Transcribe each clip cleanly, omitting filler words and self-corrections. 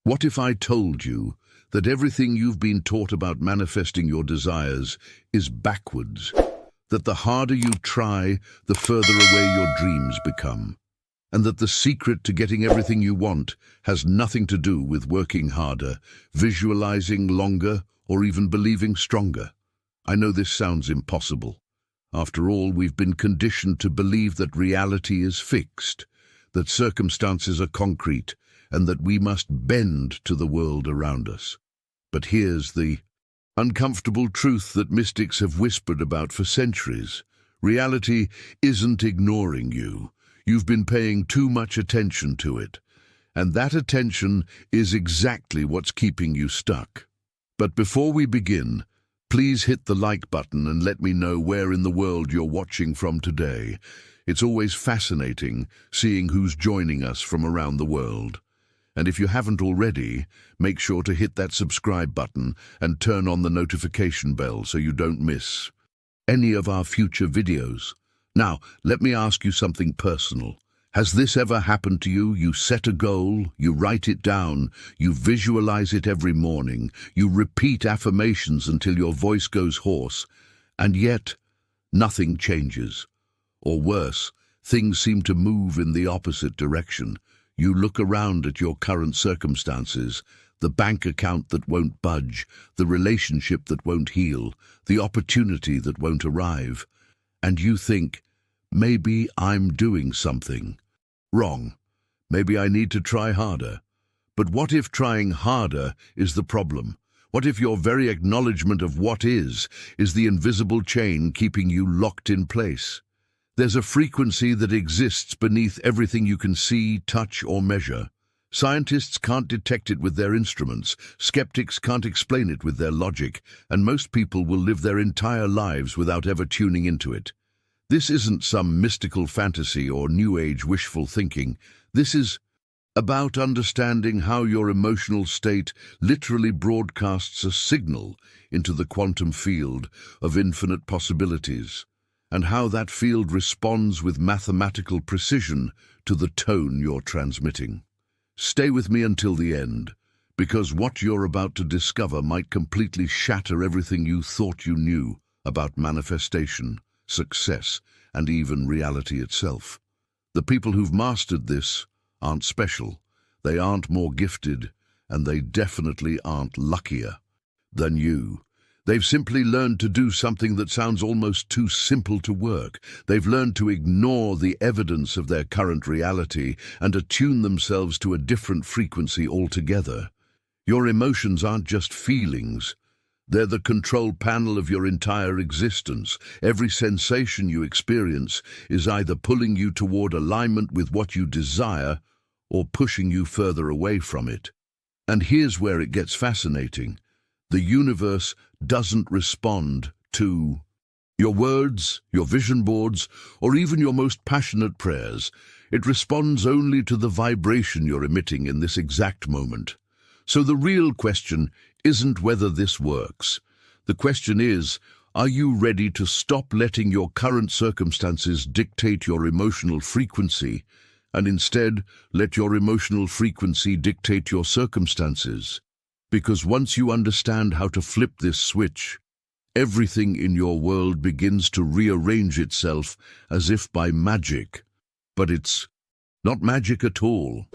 What if I told you that everything you've been taught about manifesting your desires is backwards? That the harder you try, the further away your dreams become? And that the secret to getting everything you want has nothing to do with working harder, visualizing longer, or even believing stronger? I know this sounds impossible. After all, we've been conditioned to believe that reality is fixed, that circumstances are concrete, and that we must bend to the world around us. But here's the uncomfortable truth that mystics have whispered about for centuries. Reality isn't ignoring you. You've been paying too much attention to it. And that attention is exactly what's keeping you stuck. But before we begin, please hit the like button and let me know where in the world you're watching from today. It's always fascinating seeing who's joining us from around the world. And if you haven't already, make sure to hit that subscribe button and turn on the notification bell so you don't miss any of our future videos. Now, let me ask you something personal. Has this ever happened to you? You set a goal, you write it down, you visualize it every morning, you repeat affirmations until your voice goes hoarse, and yet nothing changes. Or worse, things seem to move in the opposite direction. You look around at your current circumstances, the bank account that won't budge, the relationship that won't heal, the opportunity that won't arrive, and you think, maybe I'm doing something wrong. Maybe I need to try harder. But what if trying harder is the problem? What if your very acknowledgement of what is the invisible chain keeping you locked in place? There's a frequency that exists beneath everything you can see, touch, or measure. Scientists can't detect it with their instruments, skeptics can't explain it with their logic, and most people will live their entire lives without ever tuning into it. This isn't some mystical fantasy or New Age wishful thinking. This is about understanding how your emotional state literally broadcasts a signal into the quantum field of infinite possibilities, and how that field responds with mathematical precision to the tone you're transmitting. Stay with me until the end, because what you're about to discover might completely shatter everything you thought you knew about manifestation, success, and even reality itself. The people who've mastered this aren't special, they aren't more gifted, and they definitely aren't luckier than you. They've simply learned to do something that sounds almost too simple to work. They've learned to ignore the evidence of their current reality and attune themselves to a different frequency altogether. Your emotions aren't just feelings. They're the control panel of your entire existence. Every sensation you experience is either pulling you toward alignment with what you desire or pushing you further away from it. And here's where it gets fascinating. The universe doesn't respond to your words, your vision boards, or even your most passionate prayers. It responds only to the vibration you're emitting in this exact moment. So the real question isn't whether this works. The question is, are you ready to stop letting your current circumstances dictate your emotional frequency, and instead let your emotional frequency dictate your circumstances? Because once you understand how to flip this switch, everything in your world begins to rearrange itself as if by magic. But it's not magic at all.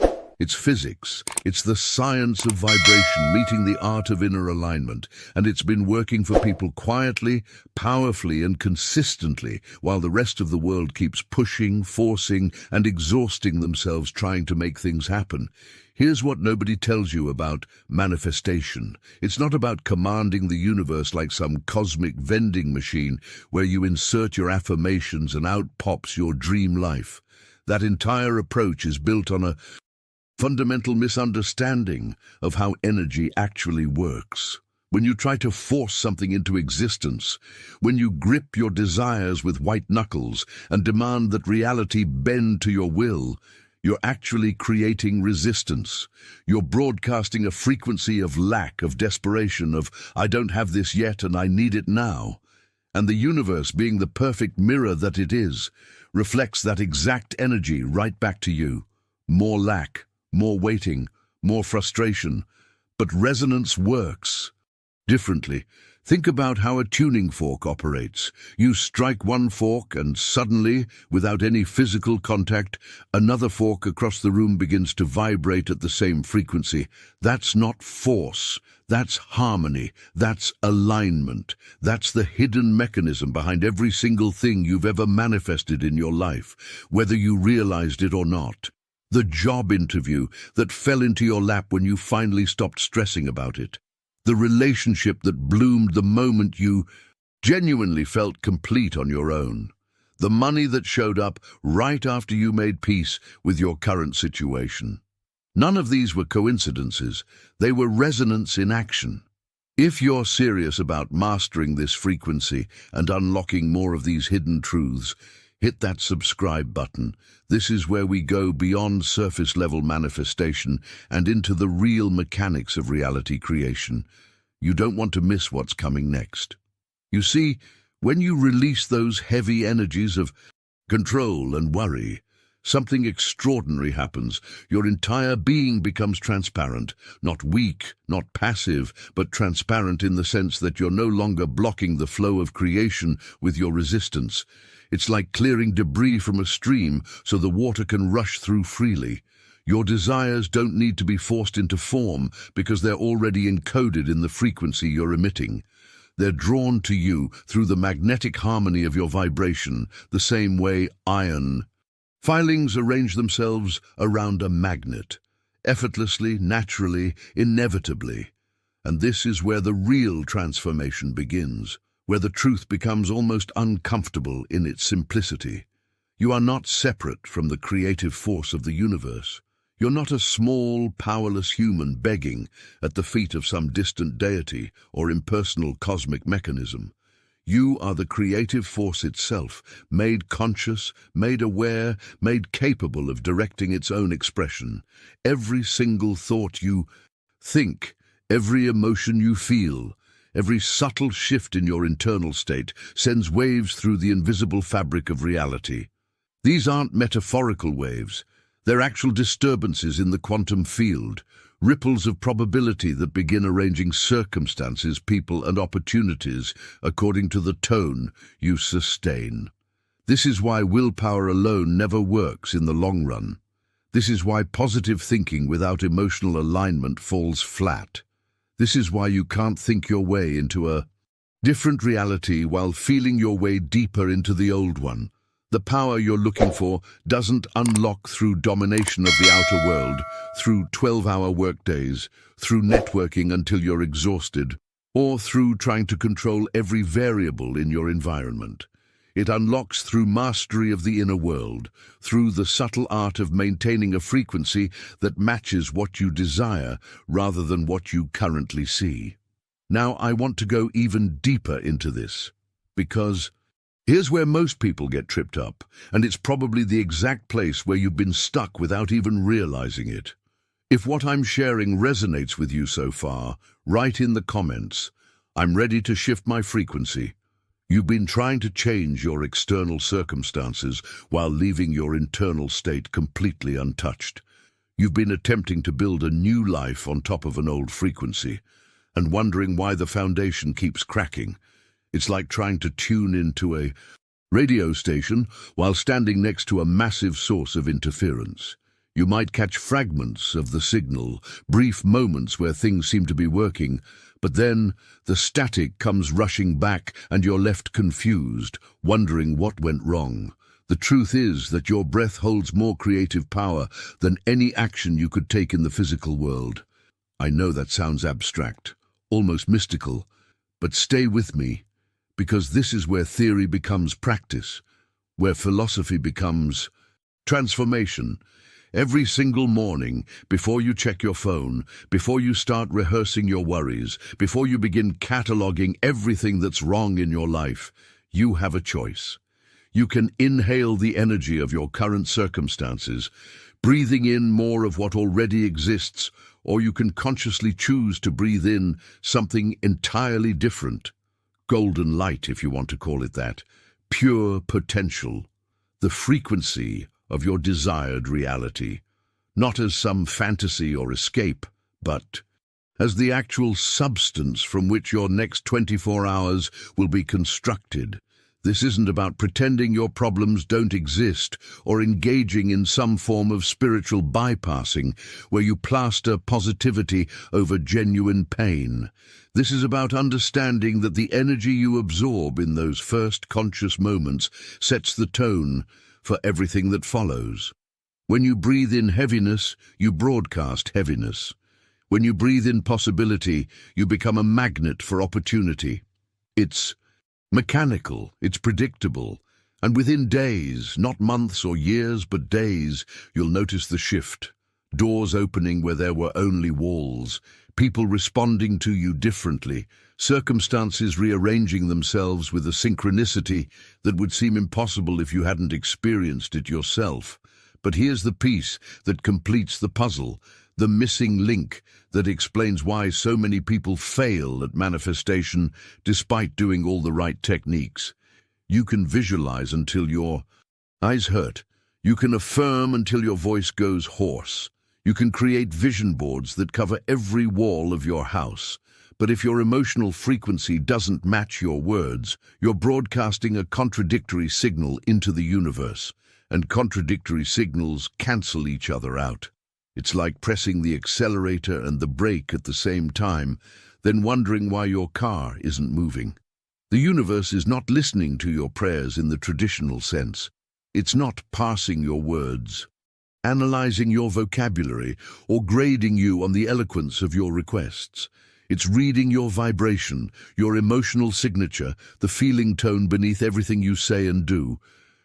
It's physics. It's the science of vibration meeting the art of inner alignment, and it's been working for people quietly, powerfully, and consistently, while the rest of the world keeps pushing, forcing, and exhausting themselves trying to make things happen. Here's what nobody tells you about manifestation. It's not about commanding the universe like some cosmic vending machine where you insert your affirmations and out pops your dream life. That entire approach is built on a fundamental misunderstanding of how energy actually works. When you try to force something into existence, when you grip your desires with white knuckles and demand that reality bend to your will, you're actually creating resistance. You're broadcasting a frequency of lack, of desperation, of "I don't have this yet and I need it now." And the universe, being the perfect mirror that it is, reflects that exact energy right back to you. More lack, more waiting, more frustration. But resonance works differently. Think about how a tuning fork operates. You strike one fork and suddenly, without any physical contact, another fork across the room begins to vibrate at the same frequency. That's not force. That's harmony. That's alignment. That's the hidden mechanism behind every single thing you've ever manifested in your life, whether you realized it or not. The job interview that fell into your lap when you finally stopped stressing about it. The relationship that bloomed the moment you genuinely felt complete on your own. The money that showed up right after you made peace with your current situation. None of these were coincidences. They were resonance in action. If you're serious about mastering this frequency and unlocking more of these hidden truths, hit that subscribe button. This is where we go beyond surface-level manifestation and into the real mechanics of reality creation. You don't want to miss what's coming next. You see, when you release those heavy energies of control and worry, something extraordinary happens. Your entire being becomes transparent, not weak, not passive, but transparent in the sense that you're no longer blocking the flow of creation with your resistance. It's like clearing debris from a stream so the water can rush through freely. Your desires don't need to be forced into form because they're already encoded in the frequency you're emitting. They're drawn to you through the magnetic harmony of your vibration, the same way iron filings arrange themselves around a magnet, effortlessly, naturally, inevitably. And this is where the real transformation begins, where the truth becomes almost uncomfortable in its simplicity. You are not separate from the creative force of the universe. You're not a small, powerless human begging at the feet of some distant deity or impersonal cosmic mechanism. You are the creative force itself, made conscious, made aware, made capable of directing its own expression. Every single thought you think, every emotion you feel, every subtle shift in your internal state sends waves through the invisible fabric of reality. These aren't metaphorical waves. They're actual disturbances in the quantum field, ripples of probability that begin arranging circumstances, people, and opportunities according to the tone you sustain. This is why willpower alone never works in the long run. This is why positive thinking without emotional alignment falls flat. This is why you can't think your way into a different reality while feeling your way deeper into the old one. The power you're looking for doesn't unlock through domination of the outer world, through 12-hour workdays, through networking until you're exhausted, or through trying to control every variable in your environment. It unlocks through mastery of the inner world, through the subtle art of maintaining a frequency that matches what you desire rather than what you currently see. Now, I want to go even deeper into this, because here's where most people get tripped up, and it's probably the exact place where you've been stuck without even realizing it. If what I'm sharing resonates with you so far, write in the comments, "I'm ready to shift my frequency." You've been trying to change your external circumstances while leaving your internal state completely untouched. You've been attempting to build a new life on top of an old frequency, and wondering why the foundation keeps cracking. It's like trying to tune into a radio station while standing next to a massive source of interference. You might catch fragments of the signal, brief moments where things seem to be working, but then the static comes rushing back and you're left confused, wondering what went wrong. The truth is that your breath holds more creative power than any action you could take in the physical world. I know that sounds abstract, almost mystical, but stay with me, because this is where theory becomes practice, where philosophy becomes transformation. Every single morning, before you check your phone, before you start rehearsing your worries, before you begin cataloging everything that's wrong in your life, you have a choice. You can inhale the energy of your current circumstances, breathing in more of what already exists, or you can consciously choose to breathe in something entirely different. Golden light, if you want to call it that. Pure potential. The frequency of your desired reality. not as some fantasy or escape, but as the actual substance from which your next 24 hours will be constructed. This isn't about pretending your problems don't exist or engaging in some form of spiritual bypassing where you plaster positivity over genuine pain. This is about understanding that the energy you absorb in those first conscious moments sets the tone for everything that follows. When you breathe in heaviness, you broadcast heaviness. When you breathe in possibility, you become a magnet for opportunity. It's mechanical, it's predictable, and within days, not months or years, but days, you'll notice the shift. Doors opening where there were only walls, people responding to you differently, circumstances rearranging themselves with a synchronicity that would seem impossible if you hadn't experienced it yourself. But here's the piece that completes the puzzle, the missing link that explains why so many people fail at manifestation despite doing all the right techniques. You can visualize until your eyes hurt. You can affirm until your voice goes hoarse. You can create vision boards that cover every wall of your house. But if your emotional frequency doesn't match your words, you're broadcasting a contradictory signal into the universe, and contradictory signals cancel each other out. It's like pressing the accelerator and the brake at the same time, then wondering why your car isn't moving. The universe is not listening to your prayers in the traditional sense. It's not parsing your words, analyzing your vocabulary, or grading you on the eloquence of your requests. It's reading your vibration, your emotional signature, the feeling tone beneath everything you say and do.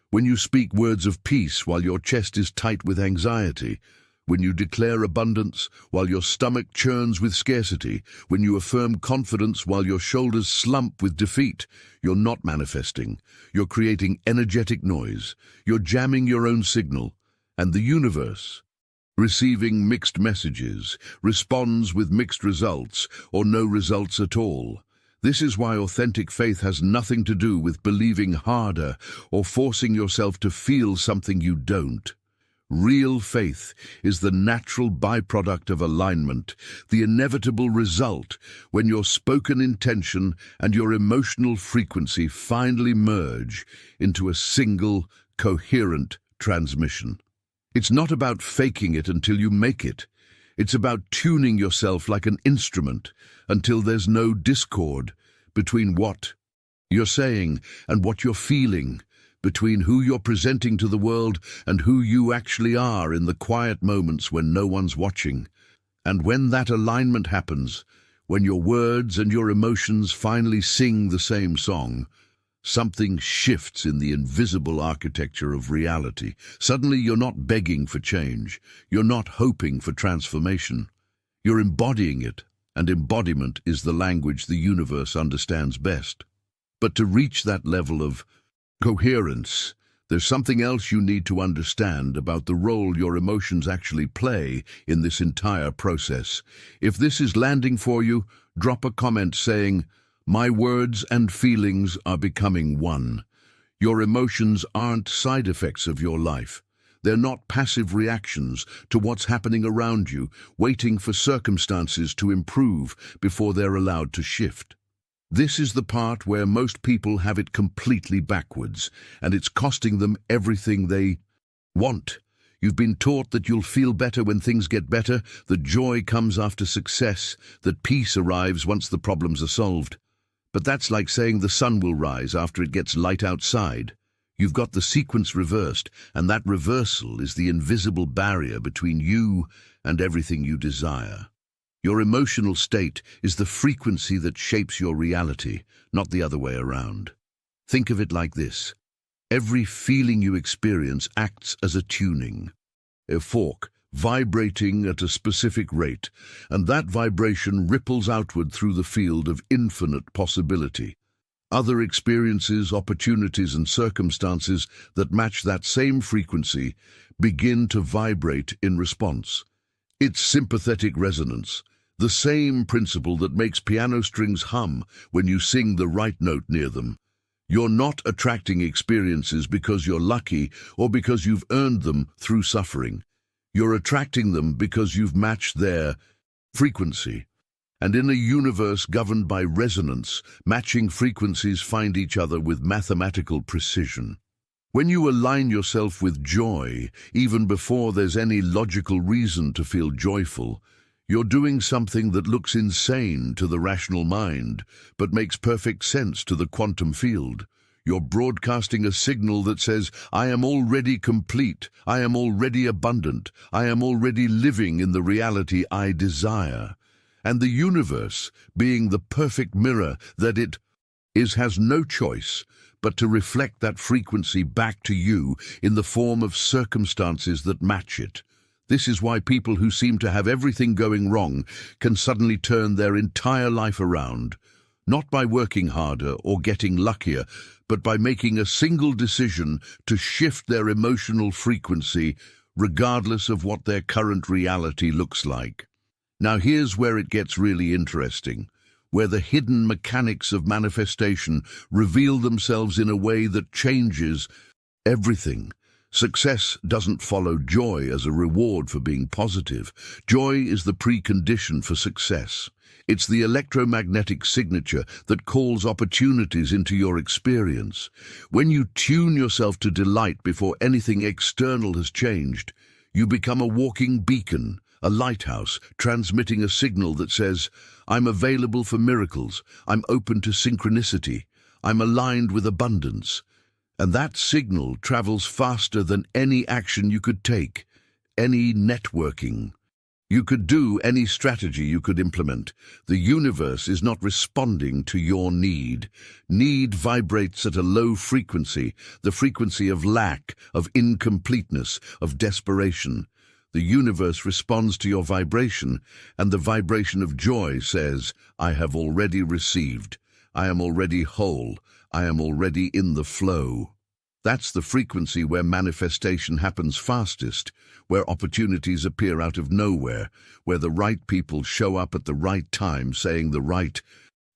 When you speak words of peace while your chest is tight with anxiety, when you declare abundance while your stomach churns with scarcity, when you affirm confidence while your shoulders slump with defeat, you're not manifesting. You're creating energetic noise. You're jamming your own signal. And the universe, receiving mixed messages, responds with mixed results or no results at all. This is why authentic faith has nothing to do with believing harder or forcing yourself to feel something you don't. Real faith is the natural byproduct of alignment, the inevitable result when your spoken intention and your emotional frequency finally merge into a single, coherent transmission. It's not about faking it until you make it. It's about tuning yourself like an instrument until there's no discord between what you're saying and what you're feeling, between who you're presenting to the world and who you actually are in the quiet moments when no one's watching. And when that alignment happens, when your words and your emotions finally sing the same song, something shifts in the invisible architecture of reality. Suddenly you're not begging for change. You're not hoping for transformation. You're embodying it, and embodiment is the language the universe understands best. But to reach that level of coherence, there's something else you need to understand about the role your emotions actually play in this entire process. If this is landing for you, drop a comment saying, "My words and feelings are becoming one." Your emotions aren't side effects of your life. They're not passive reactions to what's happening around you, waiting for circumstances to improve before they're allowed to shift. This is the part where most people have it completely backwards, and it's costing them everything they want. You've been taught that you'll feel better when things get better, that joy comes after success, that peace arrives once the problems are solved. But that's like saying the sun will rise after it gets light outside. You've got the sequence reversed, and that reversal is the invisible barrier between you and everything you desire. Your emotional state is the frequency that shapes your reality, not the other way around. Think of it like this. Every feeling you experience acts as a tuning, a fork vibrating at a specific rate, and that vibration ripples outward through the field of infinite possibility. Other experiences, opportunities, and circumstances that match that same frequency begin to vibrate in response. It's sympathetic resonance, the same principle that makes piano strings hum when you sing the right note near them. You're not attracting experiences because you're lucky or because you've earned them through suffering. You're attracting them because you've matched their frequency. And in a universe governed by resonance, matching frequencies find each other with mathematical precision. When you align yourself with joy, even before there's any logical reason to feel joyful, you're doing something that looks insane to the rational mind, but makes perfect sense to the quantum field. You're broadcasting a signal that says, I am already complete, I am already abundant, I am already living in the reality I desire. And the universe, being the perfect mirror that it is, has no choice but to reflect that frequency back to you in the form of circumstances that match it. This is why people who seem to have everything going wrong can suddenly turn their entire life around, not by working harder or getting luckier, but by making a single decision to shift their emotional frequency, regardless of what their current reality looks like. Now here's where it gets really interesting, where the hidden mechanics of manifestation reveal themselves in a way that changes everything. Success doesn't follow joy as a reward for being positive. Joy is the precondition for success. It's the electromagnetic signature that calls opportunities into your experience. When you tune yourself to delight before anything external has changed, you become a walking beacon, a lighthouse, transmitting a signal that says, I'm available for miracles, I'm open to synchronicity, I'm aligned with abundance. And that signal travels faster than any action you could take, any networking you could do, any strategy you could implement. The universe is not responding to your need. Need vibrates at a low frequency, the frequency of lack, of incompleteness, of desperation. The universe responds to your vibration, and the vibration of joy says, I have already received. I am already whole. I am already in the flow. That's the frequency where manifestation happens fastest, where opportunities appear out of nowhere, where the right people show up at the right time saying the right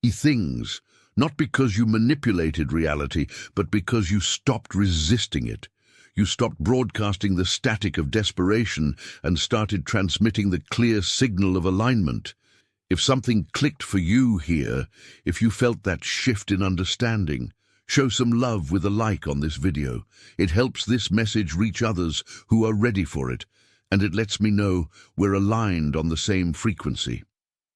things, not because you manipulated reality, but because you stopped resisting it. You stopped broadcasting the static of desperation and started transmitting the clear signal of alignment. If something clicked for you here, if you felt that shift in understanding, show some love with a like on this video. It helps this message reach others who are ready for it, and it lets me know we're aligned on the same frequency.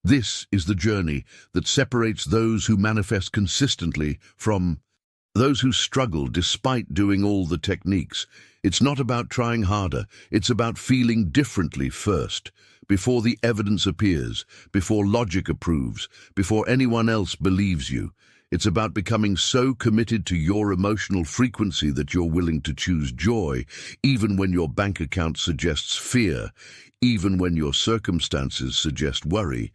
This is the journey that separates those who manifest consistently from those who struggle despite doing all the techniques. It's not about trying harder, it's about feeling differently first, before the evidence appears, before logic approves, before anyone else believes you. It's about becoming so committed to your emotional frequency that you're willing to choose joy, even when your bank account suggests fear, even when your circumstances suggest worry,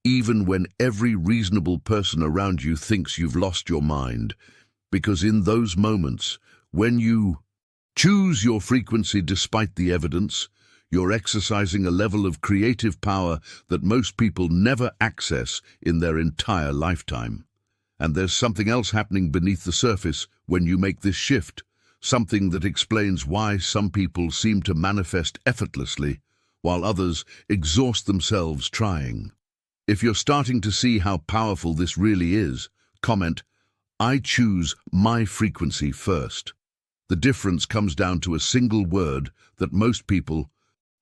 even when every reasonable person around you thinks you've lost your mind. Because in those moments, when you choose your frequency despite the evidence, you're exercising a level of creative power that most people never access in their entire lifetime. And there's something else happening beneath the surface when you make this shift, something that explains why some people seem to manifest effortlessly, while others exhaust themselves trying. If you're starting to see how powerful this really is, comment, I choose my frequency first. The difference comes down to a single word that most people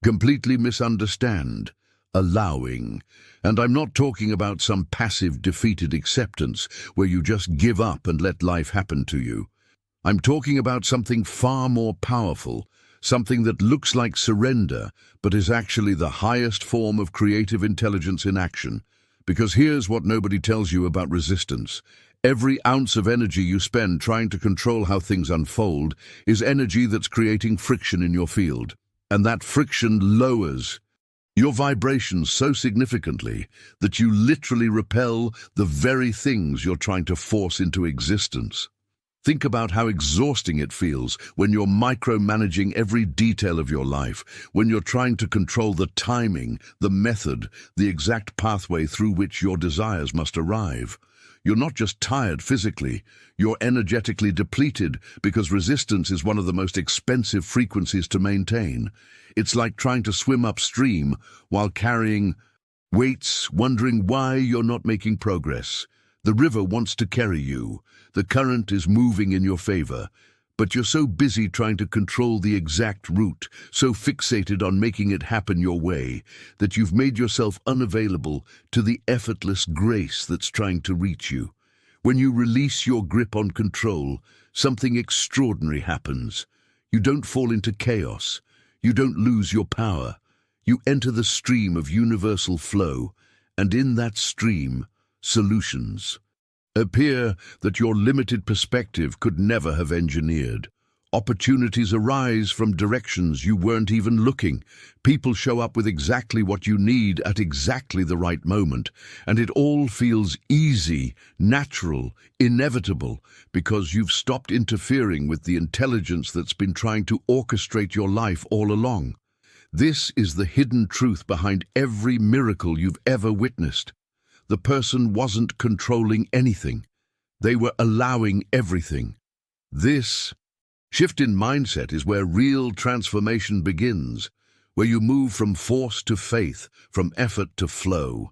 completely misunderstand: allowing. And I'm not talking about some passive, defeated acceptance where you just give up and let life happen to you. I'm talking about something far more powerful, something that looks like surrender, but is actually the highest form of creative intelligence in action. Because here's what nobody tells you about resistance. Every ounce of energy you spend trying to control how things unfold is energy that's creating friction in your field. And that friction lowers your vibrations so significantly that you literally repel the very things you're trying to force into existence. Think about how exhausting it feels when you're micromanaging every detail of your life, when you're trying to control the timing, the method, the exact pathway through which your desires must arrive. You're not just tired physically, you're energetically depleted because resistance is one of the most expensive frequencies to maintain. It's like trying to swim upstream while carrying weights, wondering why you're not making progress. The river wants to carry you. The current is moving in your favor. But you're so busy trying to control the exact route, so fixated on making it happen your way, that you've made yourself unavailable to the effortless grace that's trying to reach you. When you release your grip on control, something extraordinary happens. You don't fall into chaos. You don't lose your power. You enter the stream of universal flow, and in that stream, solutions appear that your limited perspective could never have engineered. Opportunities arise from directions you weren't even looking. People show up with exactly what you need at exactly the right moment, and it all feels easy, natural, inevitable, because you've stopped interfering with the intelligence that's been trying to orchestrate your life all along. This is the hidden truth behind every miracle you've ever witnessed. The person wasn't controlling anything. They were allowing everything. This shift in mindset is where real transformation begins, where you move from force to faith, from effort to flow.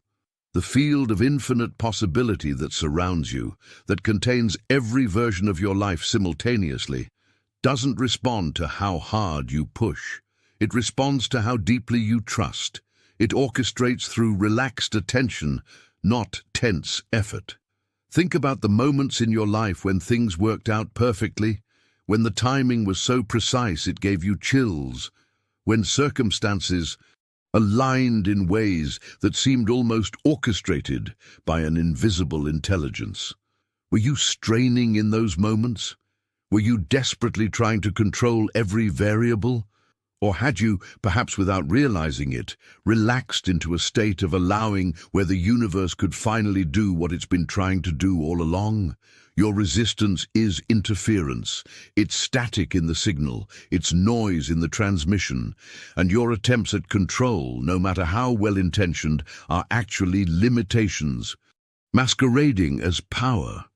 The field of infinite possibility that surrounds you, that contains every version of your life simultaneously, doesn't respond to how hard you push. It responds to how deeply you trust. It orchestrates through relaxed attention, not tense effort. Think about the moments in your life when things worked out perfectly, when the timing was so precise it gave you chills, when circumstances aligned in ways that seemed almost orchestrated by an invisible intelligence. Were you straining in those moments? Were you desperately trying to control every variable? Or had you, perhaps without realizing it, relaxed into a state of allowing where the universe could finally do what it's been trying to do all along? Your resistance is interference. It's static in the signal, it's noise in the transmission, and your attempts at control, no matter how well-intentioned, are actually limitations, masquerading as power.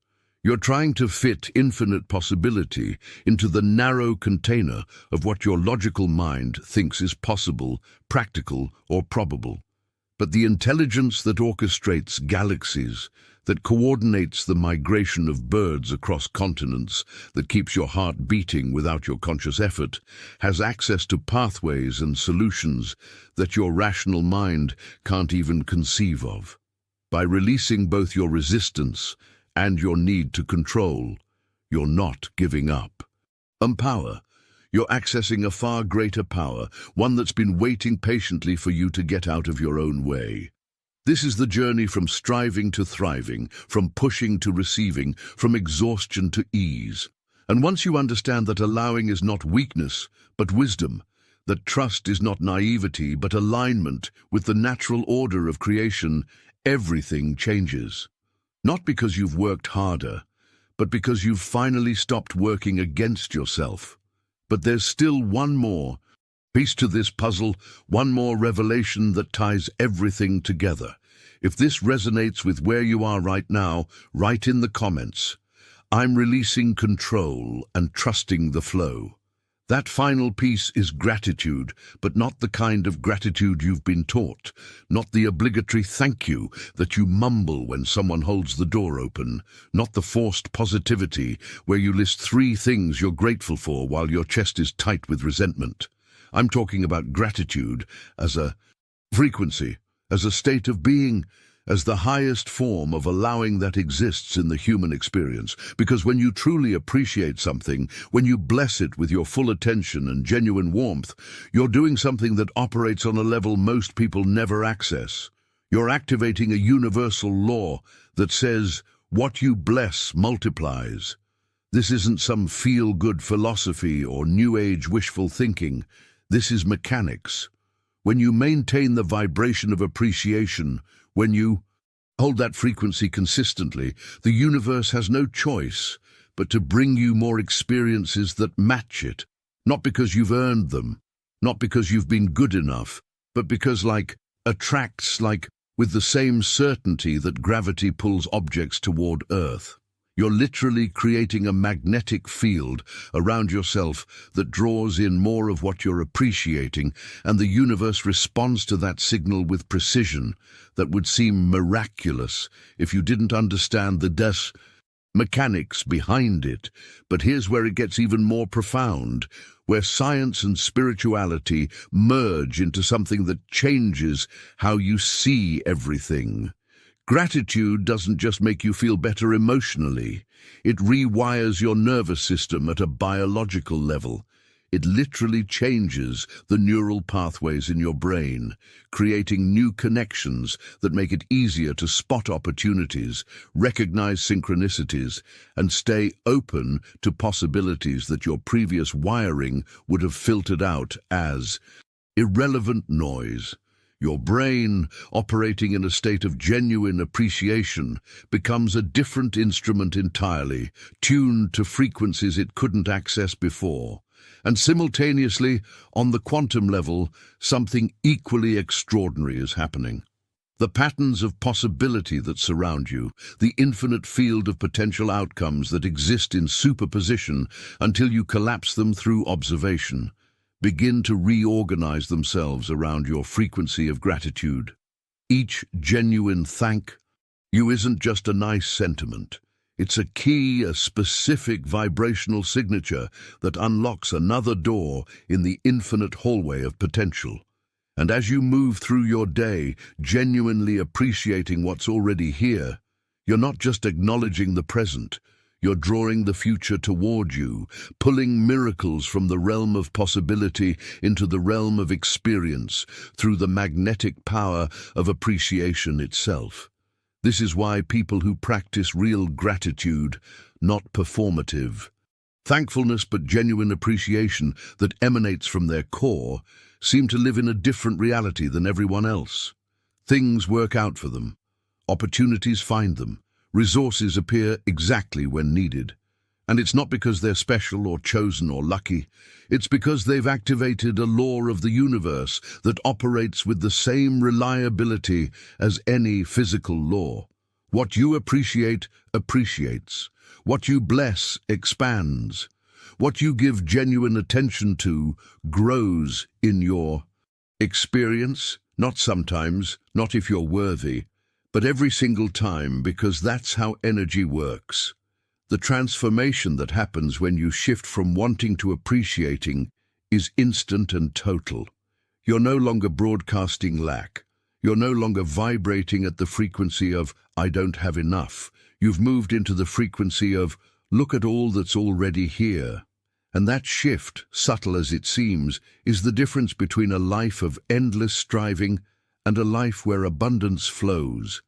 You're trying to fit infinite possibility into the narrow container of what your logical mind thinks is possible, practical, or probable. But the intelligence that orchestrates galaxies, that coordinates the migration of birds across continents, that keeps your heart beating without your conscious effort, has access to pathways and solutions that your rational mind can't even conceive of. By releasing both your resistance and your need to control, you're not giving up. Empower. You're accessing a far greater power, one that's been waiting patiently for you to get out of your own way. This is the journey from striving to thriving, from pushing to receiving, from exhaustion to ease. And once you understand that allowing is not weakness, but wisdom, that trust is not naivety, but alignment with the natural order of creation, everything changes. Not because you've worked harder, but because you've finally stopped working against yourself. But there's still one more piece to this puzzle, one more revelation that ties everything together. If this resonates with where you are right now, write in the comments, "I'm releasing control and trusting the flow." That final piece is gratitude, but not the kind of gratitude you've been taught, not the obligatory thank you that you mumble when someone holds the door open, not the forced positivity where you list 3 things you're grateful for while your chest is tight with resentment. I'm talking about gratitude as a frequency, as a state of being, as the highest form of allowing that exists in the human experience. Because when you truly appreciate something, when you bless it with your full attention and genuine warmth, you're doing something that operates on a level most people never access. You're activating a universal law that says, what you bless multiplies. This isn't some feel-good philosophy or New Age wishful thinking. This is mechanics. When you maintain the vibration of appreciation, when you hold that frequency consistently, the universe has no choice but to bring you more experiences that match it. Not because you've earned them, not because you've been good enough, but because like attracts like with the same certainty that gravity pulls objects toward Earth. You're literally creating a magnetic field around yourself that draws in more of what you're appreciating, and the universe responds to that signal with precision that would seem miraculous if you didn't understand the mechanics behind it. But here's where it gets even more profound, where science and spirituality merge into something that changes how you see everything. Gratitude doesn't just make you feel better emotionally. It rewires your nervous system at a biological level. It literally changes the neural pathways in your brain, creating new connections that make it easier to spot opportunities, recognize synchronicities, and stay open to possibilities that your previous wiring would have filtered out as irrelevant noise. Your brain, operating in a state of genuine appreciation, becomes a different instrument entirely, tuned to frequencies it couldn't access before. And simultaneously, on the quantum level, something equally extraordinary is happening. The patterns of possibility that surround you, the infinite field of potential outcomes that exist in superposition until you collapse them through observation, begin to reorganize themselves around your frequency of gratitude. Each genuine thank you isn't just a nice sentiment. It's a key, a specific vibrational signature that unlocks another door in the infinite hallway of potential. And as you move through your day, genuinely appreciating what's already here, you're not just acknowledging the present, you're drawing the future toward you, pulling miracles from the realm of possibility into the realm of experience through the magnetic power of appreciation itself. This is why people who practice real gratitude, not performative, thankfulness but genuine appreciation that emanates from their core, seem to live in a different reality than everyone else. Things work out for them. Opportunities find them. Resources appear exactly when needed. And it's not because they're special or chosen or lucky. It's because they've activated a law of the universe that operates with the same reliability as any physical law. What you appreciate appreciates. What you bless expands. What you give genuine attention to grows in your experience, not sometimes, not if you're worthy, but every single time, because that's how energy works. The transformation that happens when you shift from wanting to appreciating is instant and total. You're no longer broadcasting lack. You're no longer vibrating at the frequency of, I don't have enough. You've moved into the frequency of, look at all that's already here. And that shift, subtle as it seems, is the difference between a life of endless striving and a life where abundance flows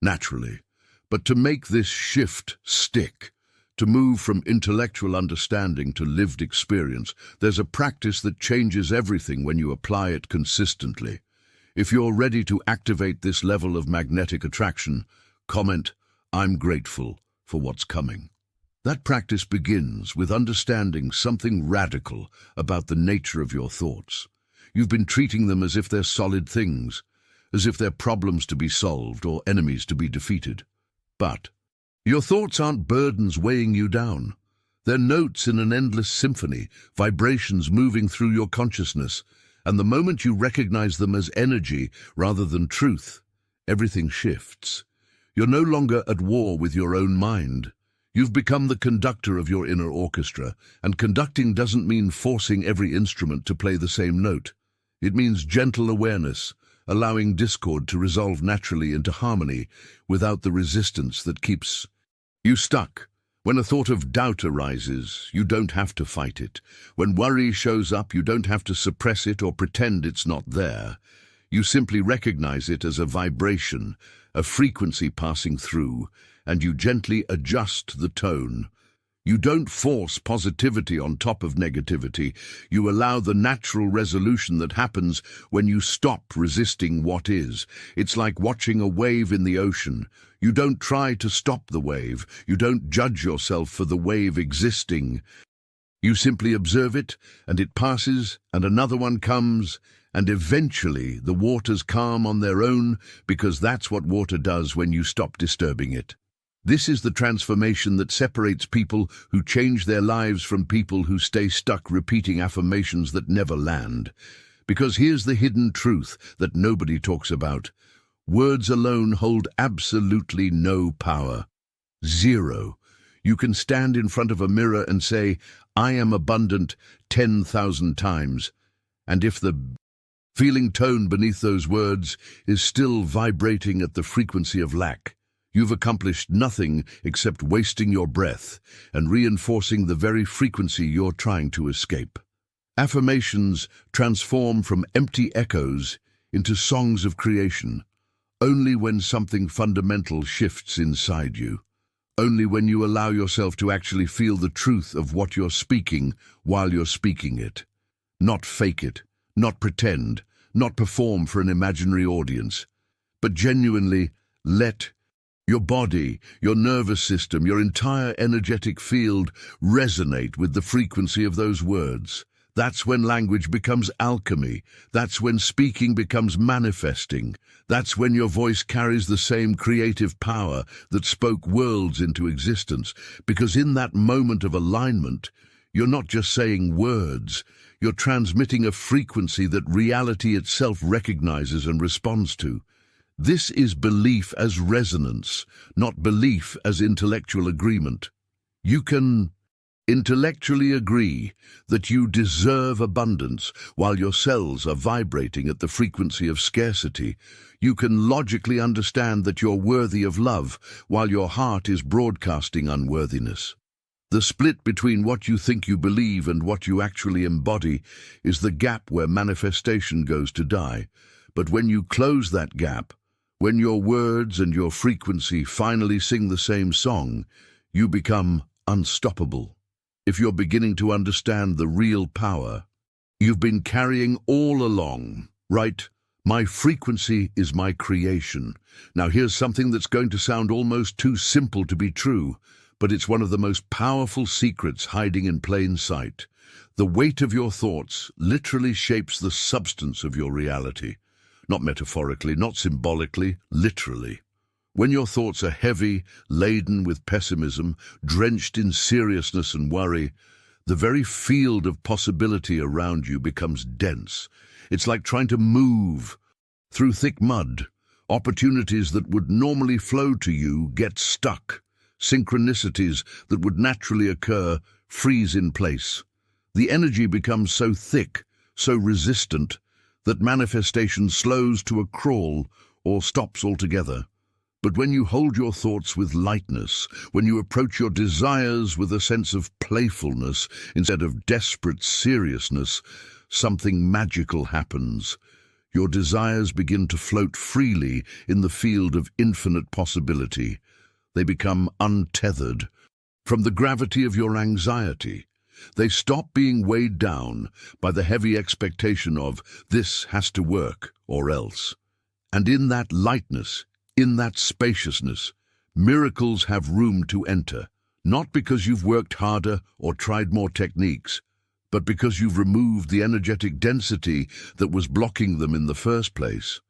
naturally. But to make this shift stick, to move from intellectual understanding to lived experience, there's a practice that changes everything when you apply it consistently. If you're ready to activate this level of magnetic attraction, comment, I'm grateful for what's coming. That practice begins with understanding something radical about the nature of your thoughts. You've been treating them as if they're solid things, as if they're problems to be solved or enemies to be defeated. But your thoughts aren't burdens weighing you down. They're notes in an endless symphony, vibrations moving through your consciousness, and the moment you recognize them as energy rather than truth, everything shifts. You're no longer at war with your own mind. You've become the conductor of your inner orchestra, and conducting doesn't mean forcing every instrument to play the same note. It means gentle awareness, allowing discord to resolve naturally into harmony without the resistance that keeps you stuck. When a thought of doubt arises, you don't have to fight it. When worry shows up, you don't have to suppress it or pretend it's not there. You simply recognize it as a vibration, a frequency passing through, and you gently adjust the tone. You don't force positivity on top of negativity. You allow the natural resolution that happens when you stop resisting what is. It's like watching a wave in the ocean. You don't try to stop the wave. You don't judge yourself for the wave existing. You simply observe it, and it passes, and another one comes, And eventually the waters calm on their own, because that's what water does when you stop disturbing it. This is the transformation that separates people who change their lives from people who stay stuck repeating affirmations that never land. Because here's the hidden truth that nobody talks about. Words alone hold absolutely no power. Zero. You can stand in front of a mirror and say, "I am abundant," 10,000 times. And if the feeling tone beneath those words is still vibrating at the frequency of lack, you've accomplished nothing except wasting your breath and reinforcing the very frequency you're trying to escape. Affirmations transform from empty echoes into songs of creation, only when something fundamental shifts inside you. Only when you allow yourself to actually feel the truth of what you're speaking while you're speaking it. Not fake it, not pretend, not perform for an imaginary audience, but genuinely let your body, your nervous system, your entire energetic field resonate with the frequency of those words. That's when language becomes alchemy. That's when speaking becomes manifesting. That's when your voice carries the same creative power that spoke worlds into existence. Because in that moment of alignment, you're not just saying words, you're transmitting a frequency that reality itself recognizes and responds to. This is belief as resonance, not belief as intellectual agreement. You can intellectually agree that you deserve abundance while your cells are vibrating at the frequency of scarcity. You can logically understand that you're worthy of love while your heart is broadcasting unworthiness. The split between what you think you believe and what you actually embody is the gap where manifestation goes to die. But when you close that gap, when your words and your frequency finally sing the same song, you become unstoppable. If you're beginning to understand the real power you've been carrying all along, right? My frequency is my creation. Now here's something that's going to sound almost too simple to be true, but it's one of the most powerful secrets hiding in plain sight. The weight of your thoughts literally shapes the substance of your reality. Not metaphorically, not symbolically, literally. When your thoughts are heavy, laden with pessimism, drenched in seriousness and worry, the very field of possibility around you becomes dense. It's like trying to move through thick mud. Opportunities that would normally flow to you get stuck. Synchronicities that would naturally occur freeze in place. The energy becomes so thick, so resistant, that manifestation slows to a crawl or stops altogether. But when you hold your thoughts with lightness, when you approach your desires with a sense of playfulness instead of desperate seriousness, something magical happens. Your desires begin to float freely in the field of infinite possibility. They become untethered from the gravity of your anxiety. They stop being weighed down by the heavy expectation of "this has to work or else." And in that lightness, in that spaciousness, miracles have room to enter, not because you've worked harder or tried more techniques, but because you've removed the energetic density that was blocking them in the first place.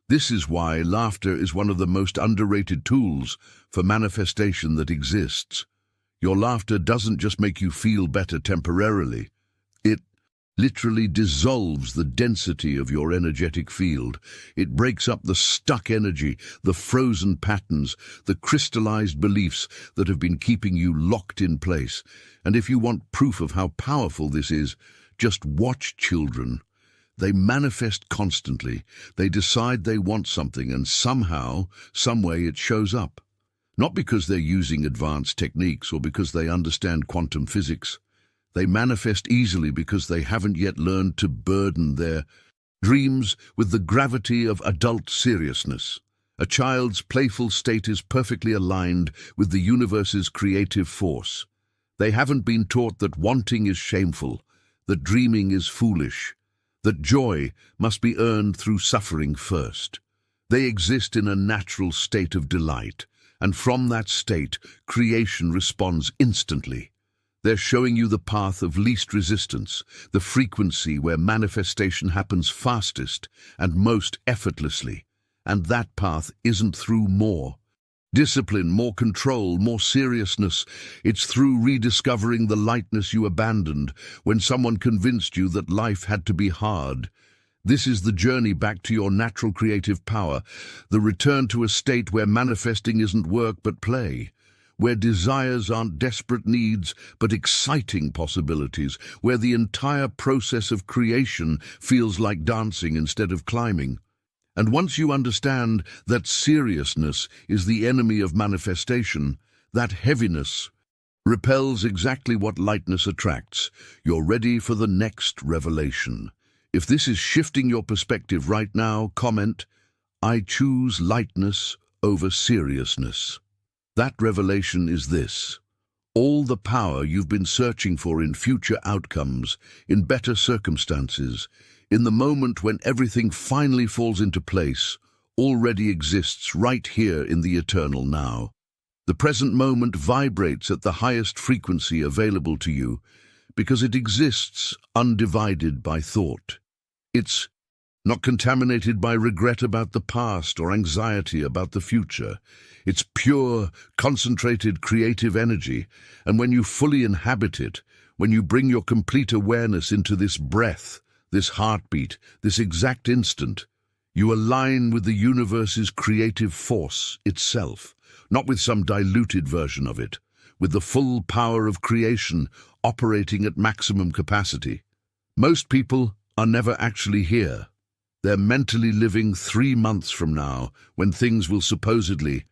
This is why laughter is one of the most underrated tools for manifestation that exists. Your laughter doesn't just make you feel better temporarily. It literally dissolves the density of your energetic field. It breaks up the stuck energy, the frozen patterns, the crystallized beliefs that have been keeping you locked in place. And if you want proof of how powerful this is, just watch children. They manifest constantly. They decide they want something, and somehow, someway it shows up. Not because they're using advanced techniques or because they understand quantum physics. They manifest easily because they haven't yet learned to burden their dreams with the gravity of adult seriousness. A child's playful state is perfectly aligned with the universe's creative force. They haven't been taught that wanting is shameful, that dreaming is foolish, that joy must be earned through suffering first. They exist in a natural state of delight, and from that state, creation responds instantly. They're showing you the path of least resistance, the frequency where manifestation happens fastest and most effortlessly. And that path isn't through more discipline, more control, more seriousness. It's through rediscovering the lightness you abandoned when someone convinced you that life had to be hard. This is the journey back to your natural creative power, the return to a state where manifesting isn't work but play, where desires aren't desperate needs but exciting possibilities, where the entire process of creation feels like dancing instead of climbing. And once you understand that seriousness is the enemy of manifestation, that heaviness repels exactly what lightness attracts. You're ready for the next revelation. If this is shifting your perspective right now, comment, "I choose lightness over seriousness." That revelation is this: all the power you've been searching for in future outcomes, in better circumstances, in the moment when everything finally falls into place, already exists right here in the eternal now. The present moment vibrates at the highest frequency available to you because it exists undivided by thought. It's not contaminated by regret about the past or anxiety about the future. It's pure, concentrated creative energy, and when you fully inhabit it, when you bring your complete awareness into this breath, this heartbeat, this exact instant, you align with the universe's creative force itself, not with some diluted version of it, with the full power of creation operating at maximum capacity. Most people are never actually here. They're mentally living 3 months from now, when things will supposedly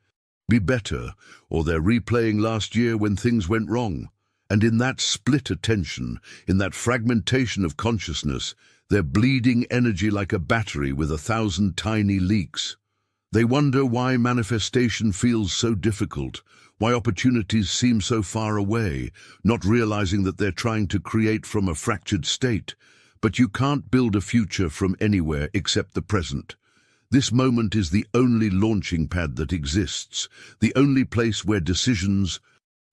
be better, or they're replaying last year when things went wrong. And in that split attention, in that fragmentation of consciousness, they're bleeding energy like a battery with 1,000 tiny leaks. They wonder why manifestation feels so difficult, why opportunities seem so far away, not realizing that they're trying to create from a fractured state. But you can't build a future from anywhere except the present. This moment is the only launching pad that exists, the only place where decisions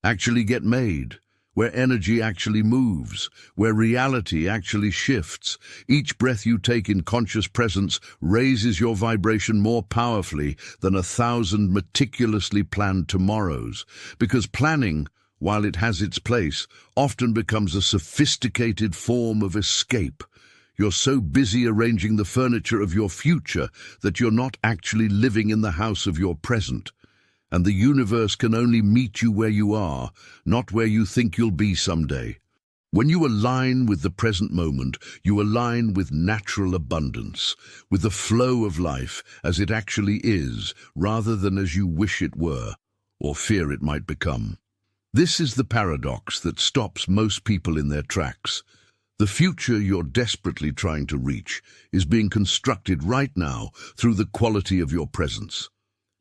actually get made, where energy actually moves, where reality actually shifts. Each breath you take in conscious presence raises your vibration more powerfully than 1,000 meticulously planned tomorrows, because planning, while it has its place, often becomes a sophisticated form of escape. You're so busy arranging the furniture of your future that you're not actually living in the house of your present. And the universe can only meet you where you are, not where you think you'll be someday. When you align with the present moment, you align with natural abundance, with the flow of life as it actually is, rather than as you wish it were, or fear it might become. This is the paradox that stops most people in their tracks. The future you're desperately trying to reach is being constructed right now through the quality of your presence.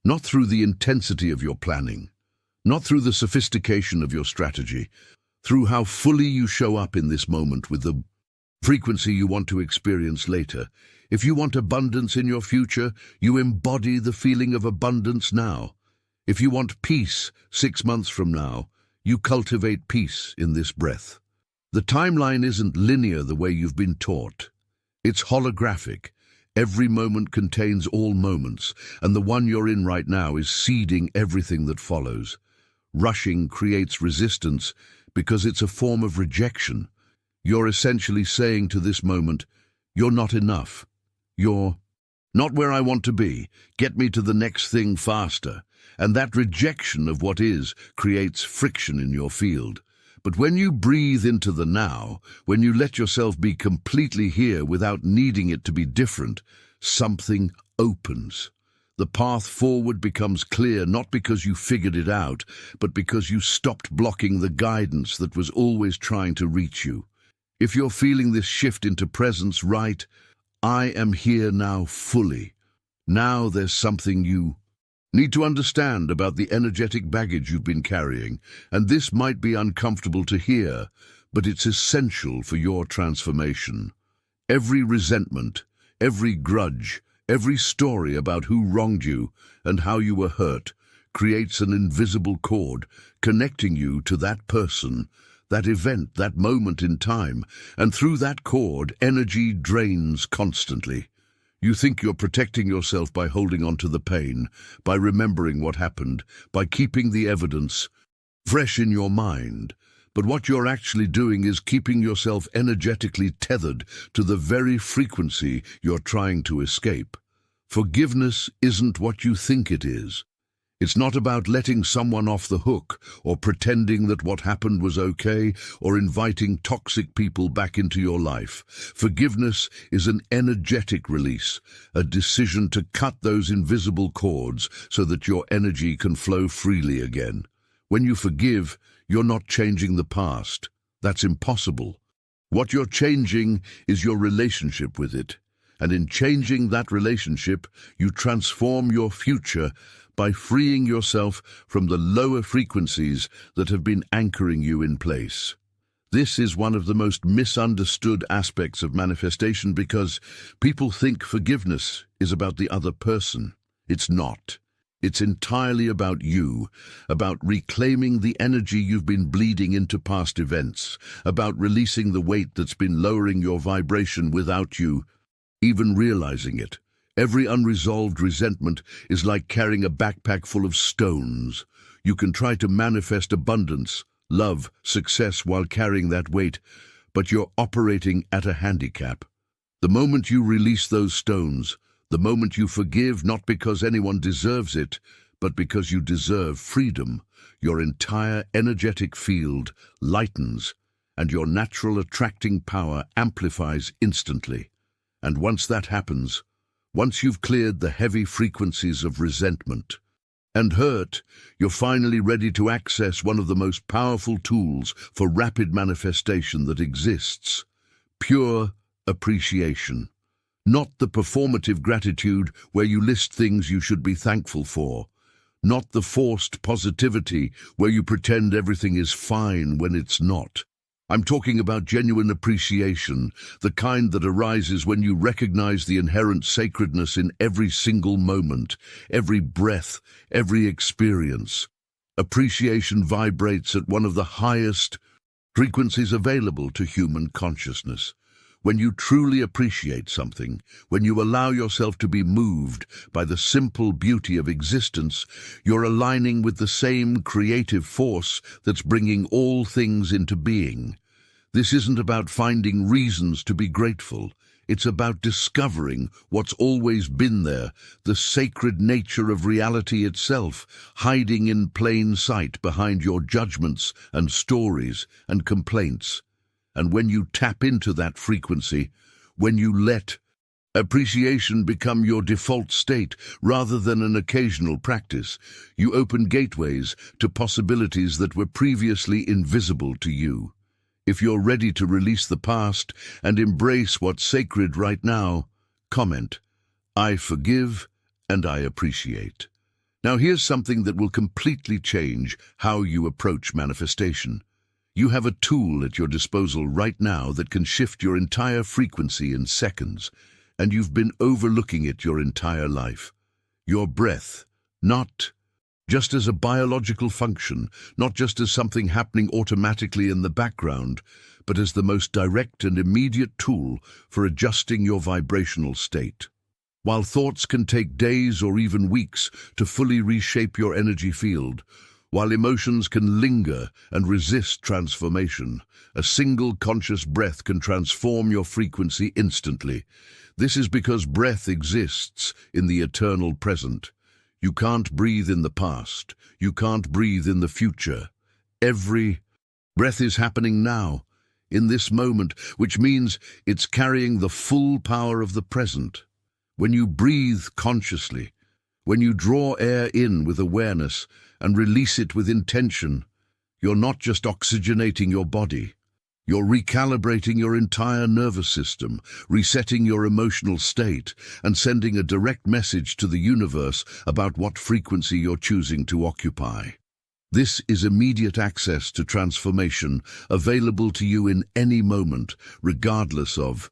Not through the intensity of your planning, not through the sophistication of your strategy, through how fully you show up in this moment with the frequency you want to experience later. If you want abundance in your future, you embody the feeling of abundance now. If you want peace 6 months from now, you cultivate peace in this breath. The timeline isn't linear the way you've been taught. It's holographic. Every moment contains all moments, and the one you're in right now is seeding everything that follows. Rushing creates resistance because it's a form of rejection. You're essentially saying to this moment, "You're not enough. You're not where I want to be. Get me to the next thing faster." And that rejection of what is creates friction in your field. But when you breathe into the now, when you let yourself be completely here without needing it to be different, something opens. The path forward becomes clear, not because you figured it out, but because you stopped blocking the guidance that was always trying to reach you. If you're feeling this shift into presence, right, I am here now fully. Now there's something you need to understand about the energetic baggage you've been carrying, and this might be uncomfortable to hear, but it's essential for your transformation. Every resentment, every grudge, every story about who wronged you and how you were hurt creates an invisible cord connecting you to that person that event, that moment in time, and through that cord, energy drains constantly. You think you're protecting yourself by holding on to the pain, by remembering what happened, by keeping the evidence fresh in your mind. But what you're actually doing is keeping yourself energetically tethered to the very frequency you're trying to escape. Forgiveness isn't what you think it is. It's not about letting someone off the hook or pretending that what happened was okay or inviting toxic people back into your life. Forgiveness is an energetic release, a decision to cut those invisible cords so that your energy can flow freely again. When you forgive, you're not changing the past. That's impossible. What you're changing is your relationship with it. And in changing that relationship, you transform your future by freeing yourself from the lower frequencies that have been anchoring you in place. This is one of the most misunderstood aspects of manifestation because people think forgiveness is about the other person. It's not. It's entirely about you, about reclaiming the energy you've been bleeding into past events, about releasing the weight that's been lowering your vibration without you even realizing it. Every unresolved resentment is like carrying a backpack full of stones. You can try to manifest abundance, love, success while carrying that weight, but you're operating at a handicap. The moment you release those stones, the moment you forgive not because anyone deserves it, but because you deserve freedom, your entire energetic field lightens and your natural attracting power amplifies instantly. And once that happens, once you've cleared the heavy frequencies of resentment and hurt, you're finally ready to access one of the most powerful tools for rapid manifestation that exists: pure appreciation. Not the performative gratitude where you list things you should be thankful for. Not the forced positivity where you pretend everything is fine when it's not. I'm talking about genuine appreciation, the kind that arises when you recognize the inherent sacredness in every single moment, every breath, every experience. Appreciation vibrates at one of the highest frequencies available to human consciousness. When you truly appreciate something, when you allow yourself to be moved by the simple beauty of existence, you're aligning with the same creative force that's bringing all things into being. This isn't about finding reasons to be grateful. It's about discovering what's always been there, the sacred nature of reality itself, hiding in plain sight behind your judgments and stories and complaints. And when you tap into that frequency, when you let appreciation become your default state rather than an occasional practice, you open gateways to possibilities that were previously invisible to you. If you're ready to release the past and embrace what's sacred right now, comment, "I forgive and I appreciate." Now here's something that will completely change how you approach manifestation. You have a tool at your disposal right now that can shift your entire frequency in seconds, and you've been overlooking it your entire life. Your breath, not just as a biological function, not just as something happening automatically in the background, but as the most direct and immediate tool for adjusting your vibrational state. While thoughts can take days or even weeks to fully reshape your energy field, while emotions can linger and resist transformation, a single conscious breath can transform your frequency instantly. This is because breath exists in the eternal present. You can't breathe in the past. You can't breathe in the future. Every breath is happening now, in this moment, which means it's carrying the full power of the present. When you breathe consciously, when you draw air in with awareness and release it with intention, you're not just oxygenating your body. You're recalibrating your entire nervous system, resetting your emotional state, and sending a direct message to the universe about what frequency you're choosing to occupy. This is immediate access to transformation, available to you in any moment, regardless of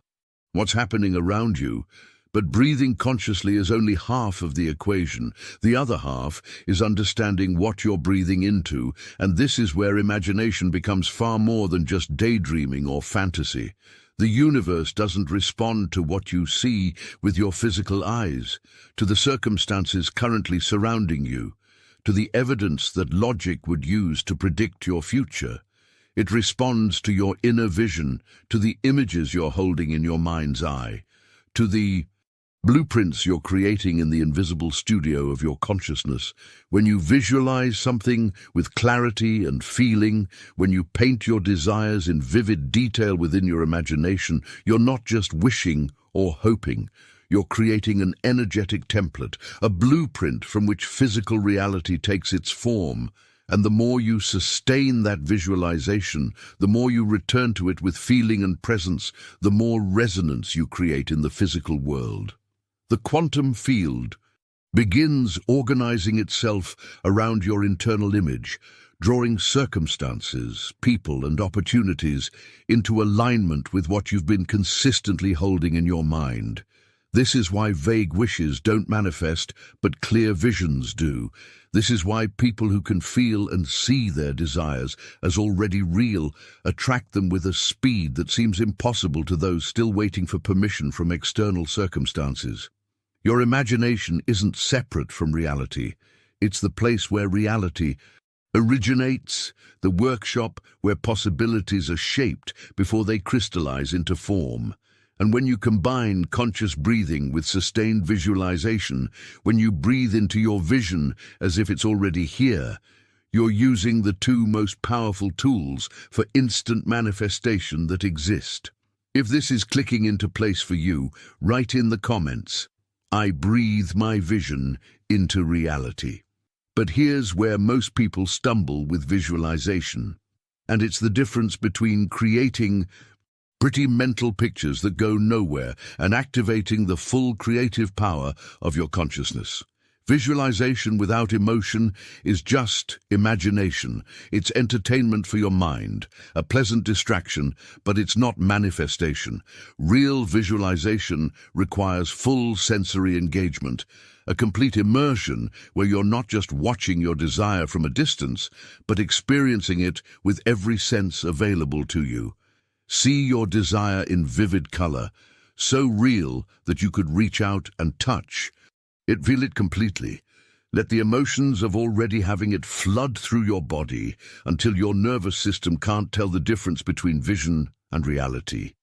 what's happening around you, But breathing consciously is only half of the equation. The other half is understanding what you're breathing into, and this is where imagination becomes far more than just daydreaming or fantasy. The universe doesn't respond to what you see with your physical eyes, to the circumstances currently surrounding you, to the evidence that logic would use to predict your future. It responds to your inner vision, to the images you're holding in your mind's eye, to the blueprints you're creating in the invisible studio of your consciousness. When you visualize something with clarity and feeling, when you paint your desires in vivid detail within your imagination, you're not just wishing or hoping. You're creating an energetic template, a blueprint from which physical reality takes its form. And the more you sustain that visualization, the more you return to it with feeling and presence, the more resonance you create in the physical world. The quantum field begins organizing itself around your internal image, drawing circumstances, people, and opportunities into alignment with what you've been consistently holding in your mind. This is why vague wishes don't manifest, but clear visions do. This is why people who can feel and see their desires as already real attract them with a speed that seems impossible to those still waiting for permission from external circumstances. Your imagination isn't separate from reality. It's the place where reality originates, the workshop where possibilities are shaped before they crystallize into form. And when you combine conscious breathing with sustained visualization, when you breathe into your vision as if it's already here, you're using the two most powerful tools for instant manifestation that exist. If this is clicking into place for you, write in the comments, "I breathe my vision into reality." But here's where most people stumble with visualization. And it's the difference between creating pretty mental pictures that go nowhere and activating the full creative power of your consciousness. Visualization without emotion is just imagination. It's entertainment for your mind, a pleasant distraction, but it's not manifestation. Real visualization requires full sensory engagement, a complete immersion where you're not just watching your desire from a distance, but experiencing it with every sense available to you. See your desire in vivid color, so real that you could reach out and touch it, feel it completely. Let the emotions of already having it flood through your body until your nervous system can't tell the difference between vision and reality.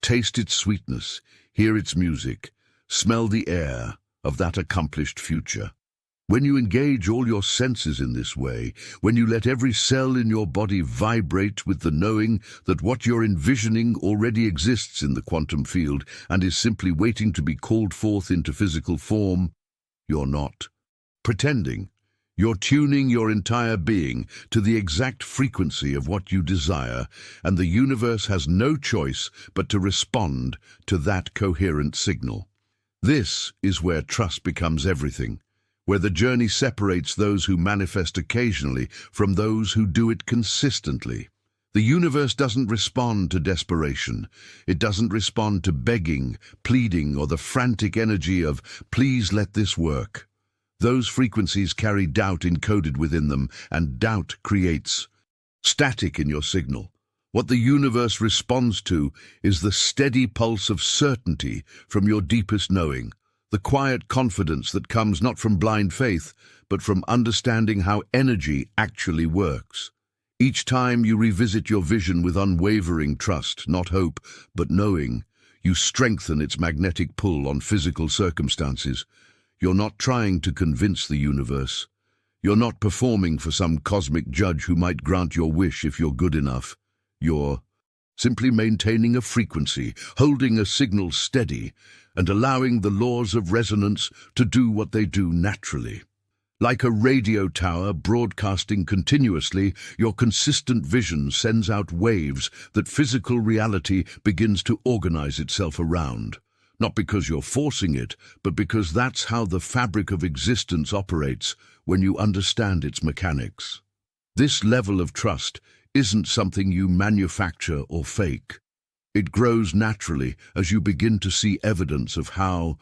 Taste its sweetness, hear its music, smell the air of that accomplished future. When you engage all your senses in this way, when you let every cell in your body vibrate with the knowing that what you're envisioning already exists in the quantum field and is simply waiting to be called forth into physical form, you're not pretending. You're tuning your entire being to the exact frequency of what you desire, and the universe has no choice but to respond to that coherent signal. This is where trust becomes everything, where the journey separates those who manifest occasionally from those who do it consistently. The universe doesn't respond to desperation. It doesn't respond to begging, pleading, or the frantic energy of, "Please let this work." Those frequencies carry doubt encoded within them, and doubt creates static in your signal. What the universe responds to is the steady pulse of certainty from your deepest knowing, the quiet confidence that comes not from blind faith, but from understanding how energy actually works. Each time you revisit your vision with unwavering trust, not hope, but knowing, you strengthen its magnetic pull on physical circumstances. You're not trying to convince the universe. You're not performing for some cosmic judge who might grant your wish if you're good enough. You're simply maintaining a frequency, holding a signal steady, and allowing the laws of resonance to do what they do naturally. Like a radio tower broadcasting continuously, your consistent vision sends out waves that physical reality begins to organize itself around. Not because you're forcing it, but because that's how the fabric of existence operates when you understand its mechanics. This level of trust isn't something you manufacture or fake. It grows naturally as you begin to see evidence of how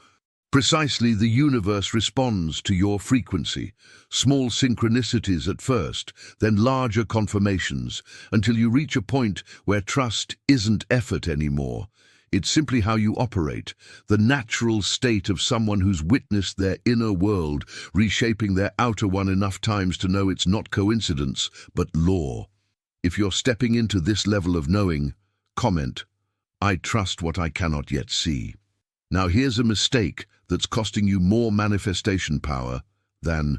Precisely, the universe responds to your frequency. Small synchronicities at first, then larger confirmations, until you reach a point where trust isn't effort anymore. It's simply how you operate, the natural state of someone who's witnessed their inner world reshaping their outer one enough times to know it's not coincidence, but law. If you're stepping into this level of knowing, comment, "I trust what I cannot yet see." Now here's a mistake that's costing you more manifestation power than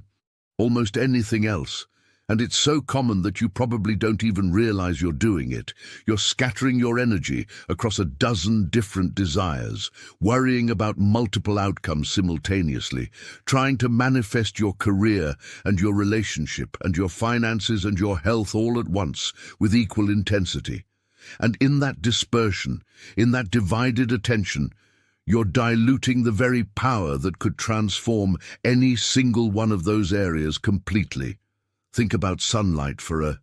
almost anything else. And it's so common that you probably don't even realize you're doing it. You're scattering your energy across a dozen different desires, worrying about multiple outcomes simultaneously, trying to manifest your career and your relationship and your finances and your health all at once with equal intensity. And in that dispersion, in that divided attention, you're diluting the very power that could transform any single one of those areas completely. Think about sunlight for a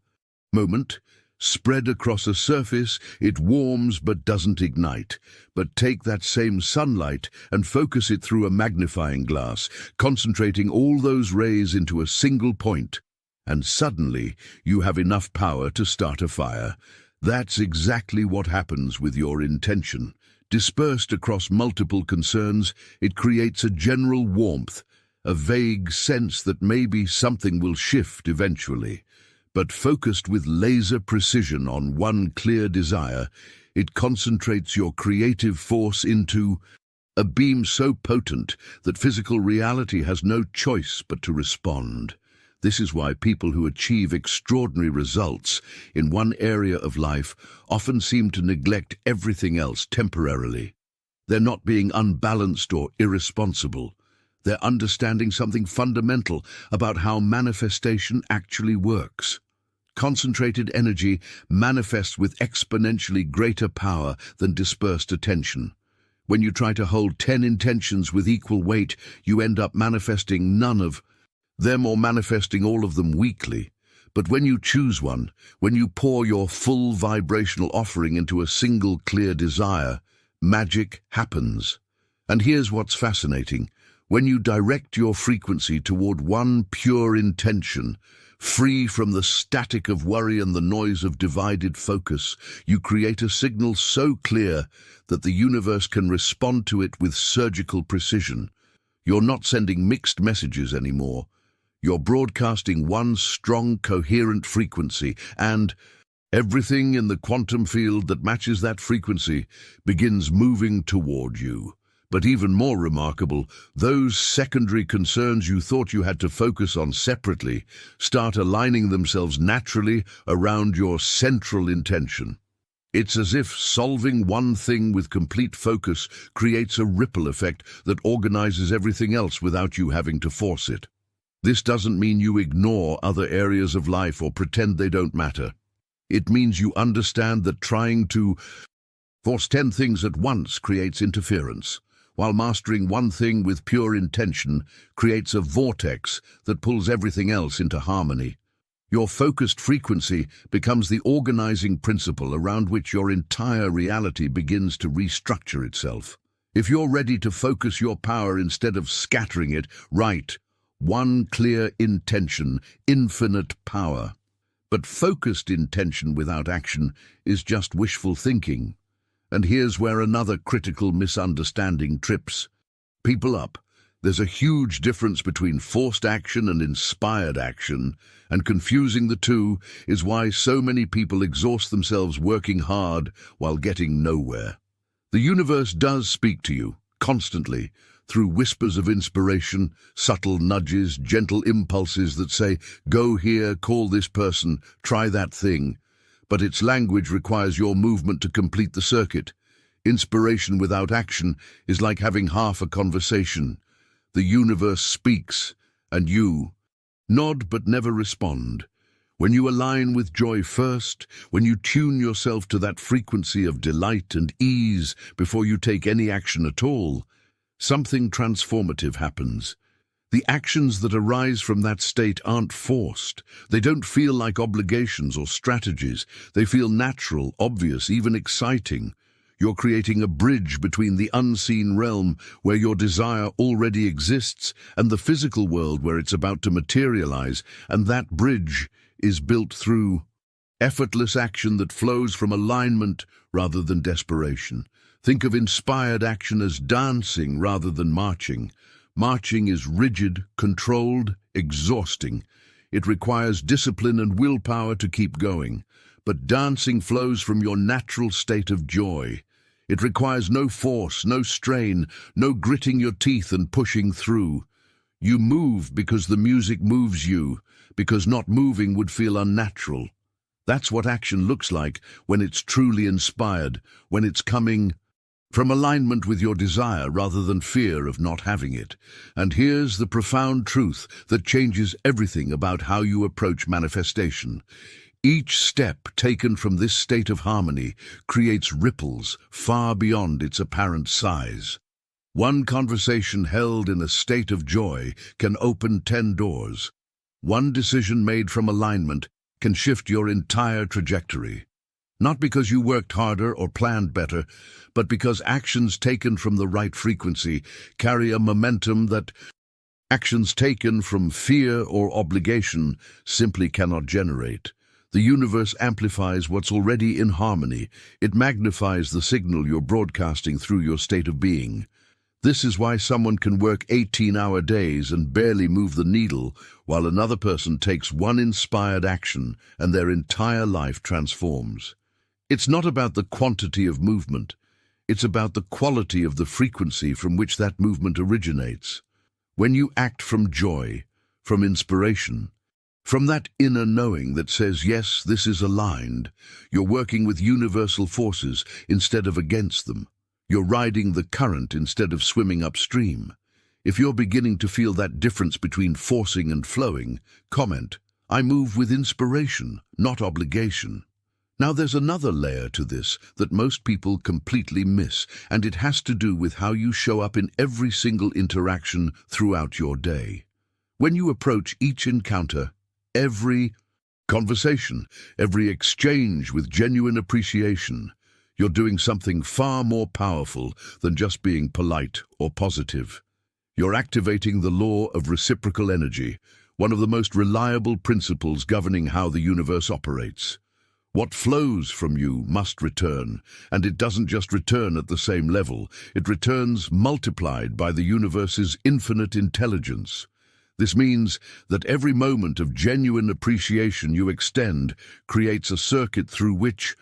moment. Spread across a surface, it warms but doesn't ignite. But take that same sunlight and focus it through a magnifying glass, concentrating all those rays into a single point, and suddenly you have enough power to start a fire. That's exactly what happens with your intention. Dispersed across multiple concerns, it creates a general warmth, a vague sense that maybe something will shift eventually. But focused with laser precision on one clear desire, it concentrates your creative force into a beam so potent that physical reality has no choice but to respond. This is why people who achieve extraordinary results in one area of life often seem to neglect everything else temporarily. They're not being unbalanced or irresponsible. They're understanding something fundamental about how manifestation actually works. Concentrated energy manifests with exponentially greater power than dispersed attention. When you try to hold 10 intentions with equal weight, you end up manifesting none of them or manifesting all of them weakly. But when you choose one, when you pour your full vibrational offering into a single clear desire, magic happens. And here's what's fascinating. When you direct your frequency toward one pure intention, free from the static of worry and the noise of divided focus, you create a signal so clear that the universe can respond to it with surgical precision. You're not sending mixed messages anymore. You're broadcasting one strong, coherent frequency, and everything in the quantum field that matches that frequency begins moving toward you. But even more remarkable, those secondary concerns you thought you had to focus on separately start aligning themselves naturally around your central intention. It's as if solving one thing with complete focus creates a ripple effect that organizes everything else without you having to force it. This doesn't mean you ignore other areas of life or pretend they don't matter. It means you understand that trying to force 10 things at once creates interference, while mastering one thing with pure intention creates a vortex that pulls everything else into harmony. Your focused frequency becomes the organizing principle around which your entire reality begins to restructure itself. If you're ready to focus your power instead of scattering it, write one clear intention, infinite power. But focused intention without action is just wishful thinking. And here's where another critical misunderstanding trips people up. There's a huge difference between forced action and inspired action, and confusing the two is why so many people exhaust themselves working hard while getting nowhere. The universe does speak to you, constantly, through whispers of inspiration, subtle nudges, gentle impulses that say, go here, call this person, try that thing. But its language requires your movement to complete the circuit. Inspiration without action is like having half a conversation. The universe speaks, and you nod but never respond. When you align with joy first, when you tune yourself to that frequency of delight and ease before you take any action at all, something transformative happens. The actions that arise from that state aren't forced. They don't feel like obligations or strategies. They feel natural, obvious, even exciting. You're creating a bridge between the unseen realm where your desire already exists and the physical world where it's about to materialize, and that bridge is built through effortless action that flows from alignment rather than desperation. Think of inspired action as dancing rather than marching. Marching is rigid, controlled, exhausting. It requires discipline and willpower to keep going. But dancing flows from your natural state of joy. It requires no force, no strain, no gritting your teeth and pushing through. You move because the music moves you, because not moving would feel unnatural. That's what action looks like when it's truly inspired, when it's coming from alignment with your desire rather than fear of not having it. And here's the profound truth that changes everything about how you approach manifestation. Each step taken from this state of harmony creates ripples far beyond its apparent size. One conversation held in a state of joy can open 10 doors. One decision made from alignment can shift your entire trajectory. Not because you worked harder or planned better, but because actions taken from the right frequency carry a momentum that actions taken from fear or obligation simply cannot generate. The universe amplifies what's already in harmony. It magnifies the signal you're broadcasting through your state of being. This is why someone can work 18-hour days and barely move the needle, while another person takes one inspired action and their entire life transforms. It's not about the quantity of movement. It's about the quality of the frequency from which that movement originates. When you act from joy, from inspiration, from that inner knowing that says, yes, this is aligned, you're working with universal forces instead of against them. You're riding the current instead of swimming upstream. If you're beginning to feel that difference between forcing and flowing, comment, I move with inspiration, not obligation. Now there's another layer to this that most people completely miss, and it has to do with how you show up in every single interaction throughout your day. When you approach each encounter, every conversation, every exchange with genuine appreciation, you're doing something far more powerful than just being polite or positive. You're activating the law of reciprocal energy, one of the most reliable principles governing how the universe operates. What flows from you must return, and it doesn't just return at the same level, it returns multiplied by the universe's infinite intelligence. This means that every moment of genuine appreciation you extend creates a circuit through which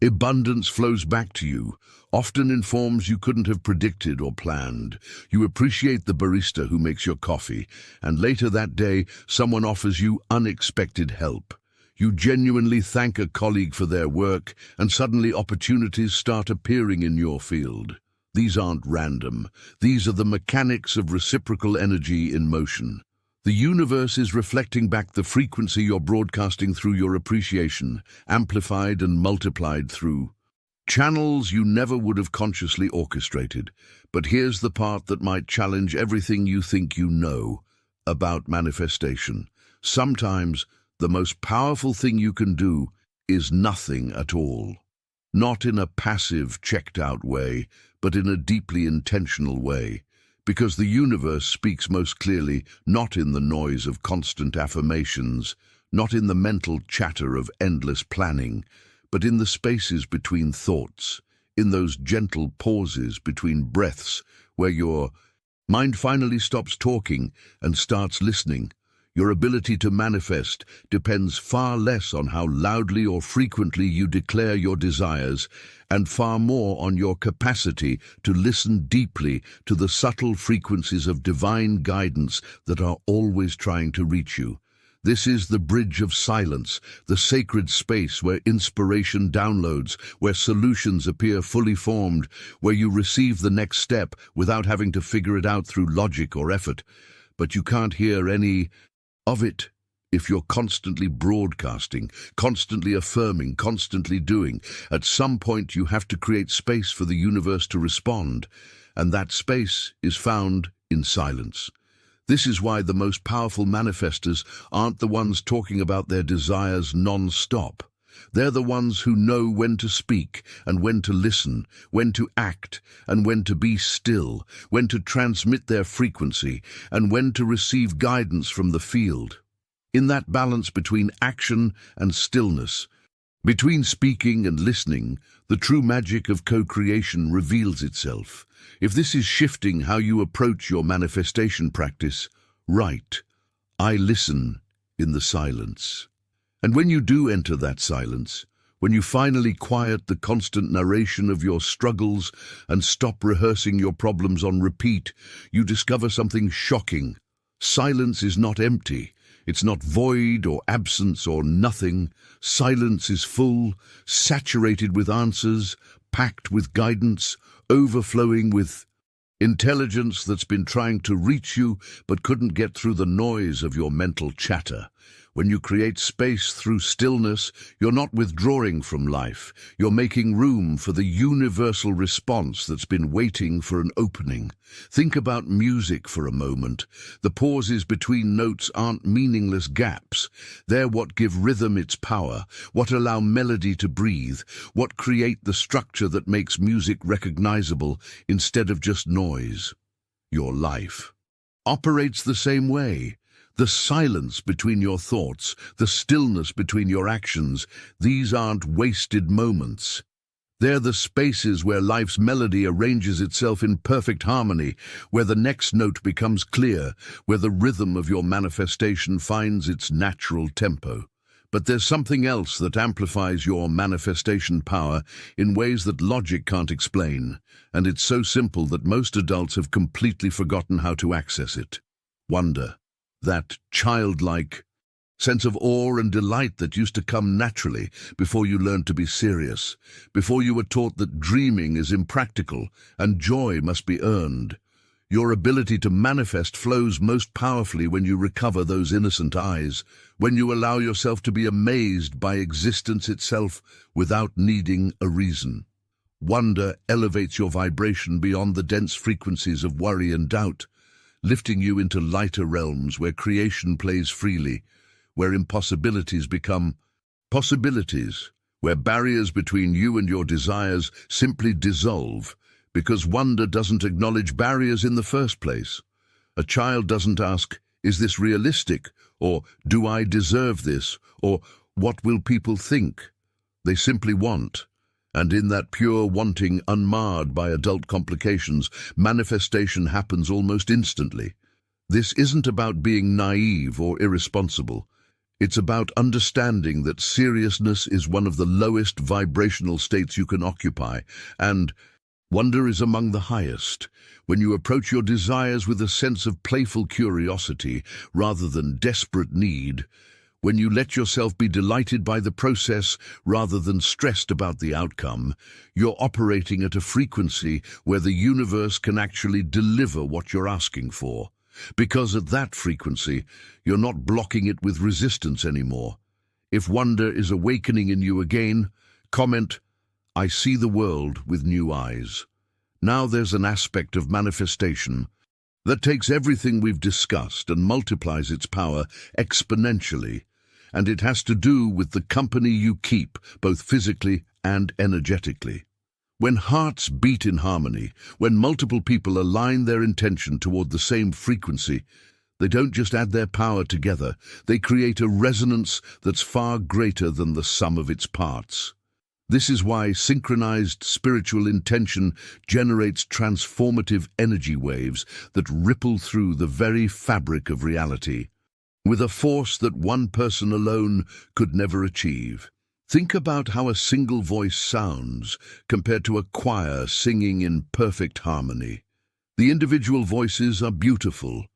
abundance flows back to you, often in forms you couldn't have predicted or planned. You appreciate the barista who makes your coffee, and later that day someone offers you unexpected help. You genuinely thank a colleague for their work, and suddenly opportunities start appearing in your field. These aren't random. These are the mechanics of reciprocal energy in motion. The universe is reflecting back the frequency you're broadcasting through your appreciation, amplified and multiplied through channels you never would have consciously orchestrated. But here's the part that might challenge everything you think you know about manifestation. Sometimes the most powerful thing you can do is nothing at all. Not in a passive, checked-out way, but in a deeply intentional way. Because the universe speaks most clearly not in the noise of constant affirmations, not in the mental chatter of endless planning, but in the spaces between thoughts, in those gentle pauses between breaths where your mind finally stops talking and starts listening. Your ability to manifest depends far less on how loudly or frequently you declare your desires, and far more on your capacity to listen deeply to the subtle frequencies of divine guidance that are always trying to reach you. This is the bridge of silence, the sacred space where inspiration downloads, where solutions appear fully formed, where you receive the next step without having to figure it out through logic or effort. But you can't hear any of it if you're constantly broadcasting, constantly affirming, constantly doing. At some point you have to create space for the universe to respond, and that space is found in silence. This is why the most powerful manifestors aren't the ones talking about their desires non-stop. They're the ones who know when to speak and when to listen, when to act and when to be still, when to transmit their frequency and when to receive guidance from the field. In that balance between action and stillness, between speaking and listening, the true magic of co-creation reveals itself. If this is shifting how you approach your manifestation practice, write, "I listen in the silence." And when you do enter that silence, when you finally quiet the constant narration of your struggles and stop rehearsing your problems on repeat, you discover something shocking. Silence is not empty. It's not void or absence or nothing. Silence is full, saturated with answers, packed with guidance, overflowing with intelligence that's been trying to reach you but couldn't get through the noise of your mental chatter. When you create space through stillness, you're not withdrawing from life. You're making room for the universal response that's been waiting for an opening. Think about music for a moment. The pauses between notes aren't meaningless gaps. They're what give rhythm its power, what allow melody to breathe, what create the structure that makes music recognizable instead of just noise. Your life operates the same way. The silence between your thoughts, the stillness between your actions, these aren't wasted moments. They're the spaces where life's melody arranges itself in perfect harmony, where the next note becomes clear, where the rhythm of your manifestation finds its natural tempo. But there's something else that amplifies your manifestation power in ways that logic can't explain, and it's so simple that most adults have completely forgotten how to access it. Wonder. That childlike sense of awe and delight that used to come naturally before you learned to be serious, before you were taught that dreaming is impractical and joy must be earned. Your ability to manifest flows most powerfully when you recover those innocent eyes, when you allow yourself to be amazed by existence itself without needing a reason. Wonder elevates your vibration beyond the dense frequencies of worry and doubt, lifting you into lighter realms where creation plays freely, where impossibilities become possibilities, where barriers between you and your desires simply dissolve, because wonder doesn't acknowledge barriers in the first place. A child doesn't ask, "Is this realistic?" or "Do I deserve this?" or "What will people think?" They simply want. And in that pure wanting, unmarred by adult complications, manifestation happens almost instantly. This isn't about being naive or irresponsible. It's about understanding that seriousness is one of the lowest vibrational states you can occupy, and wonder is among the highest. When you approach your desires with a sense of playful curiosity rather than desperate need, when you let yourself be delighted by the process rather than stressed about the outcome, you're operating at a frequency where the universe can actually deliver what you're asking for. Because at that frequency, you're not blocking it with resistance anymore. If wonder is awakening in you again, comment, "I see the world with new eyes." Now there's an aspect of manifestation that takes everything we've discussed and multiplies its power exponentially, and it has to do with the company you keep, both physically and energetically. When hearts beat in harmony, when multiple people align their intention toward the same frequency, they don't just add their power together, they create a resonance that's far greater than the sum of its parts. This is why synchronized spiritual intention generates transformative energy waves that ripple through the very fabric of reality, with a force that one person alone could never achieve. Think about how a single voice sounds compared to a choir singing in perfect harmony. The individual voices are beautiful,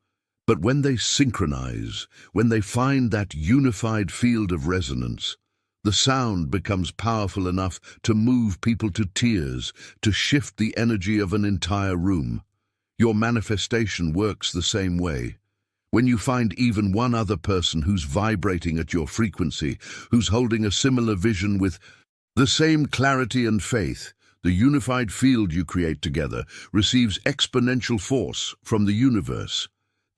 but when they synchronize, when they find that unified field of resonance, the sound becomes powerful enough to move people to tears, to shift the energy of an entire room. Your manifestation works the same way. When you find even one other person who's vibrating at your frequency, who's holding a similar vision with the same clarity and faith, the unified field you create together receives exponential force from the universe.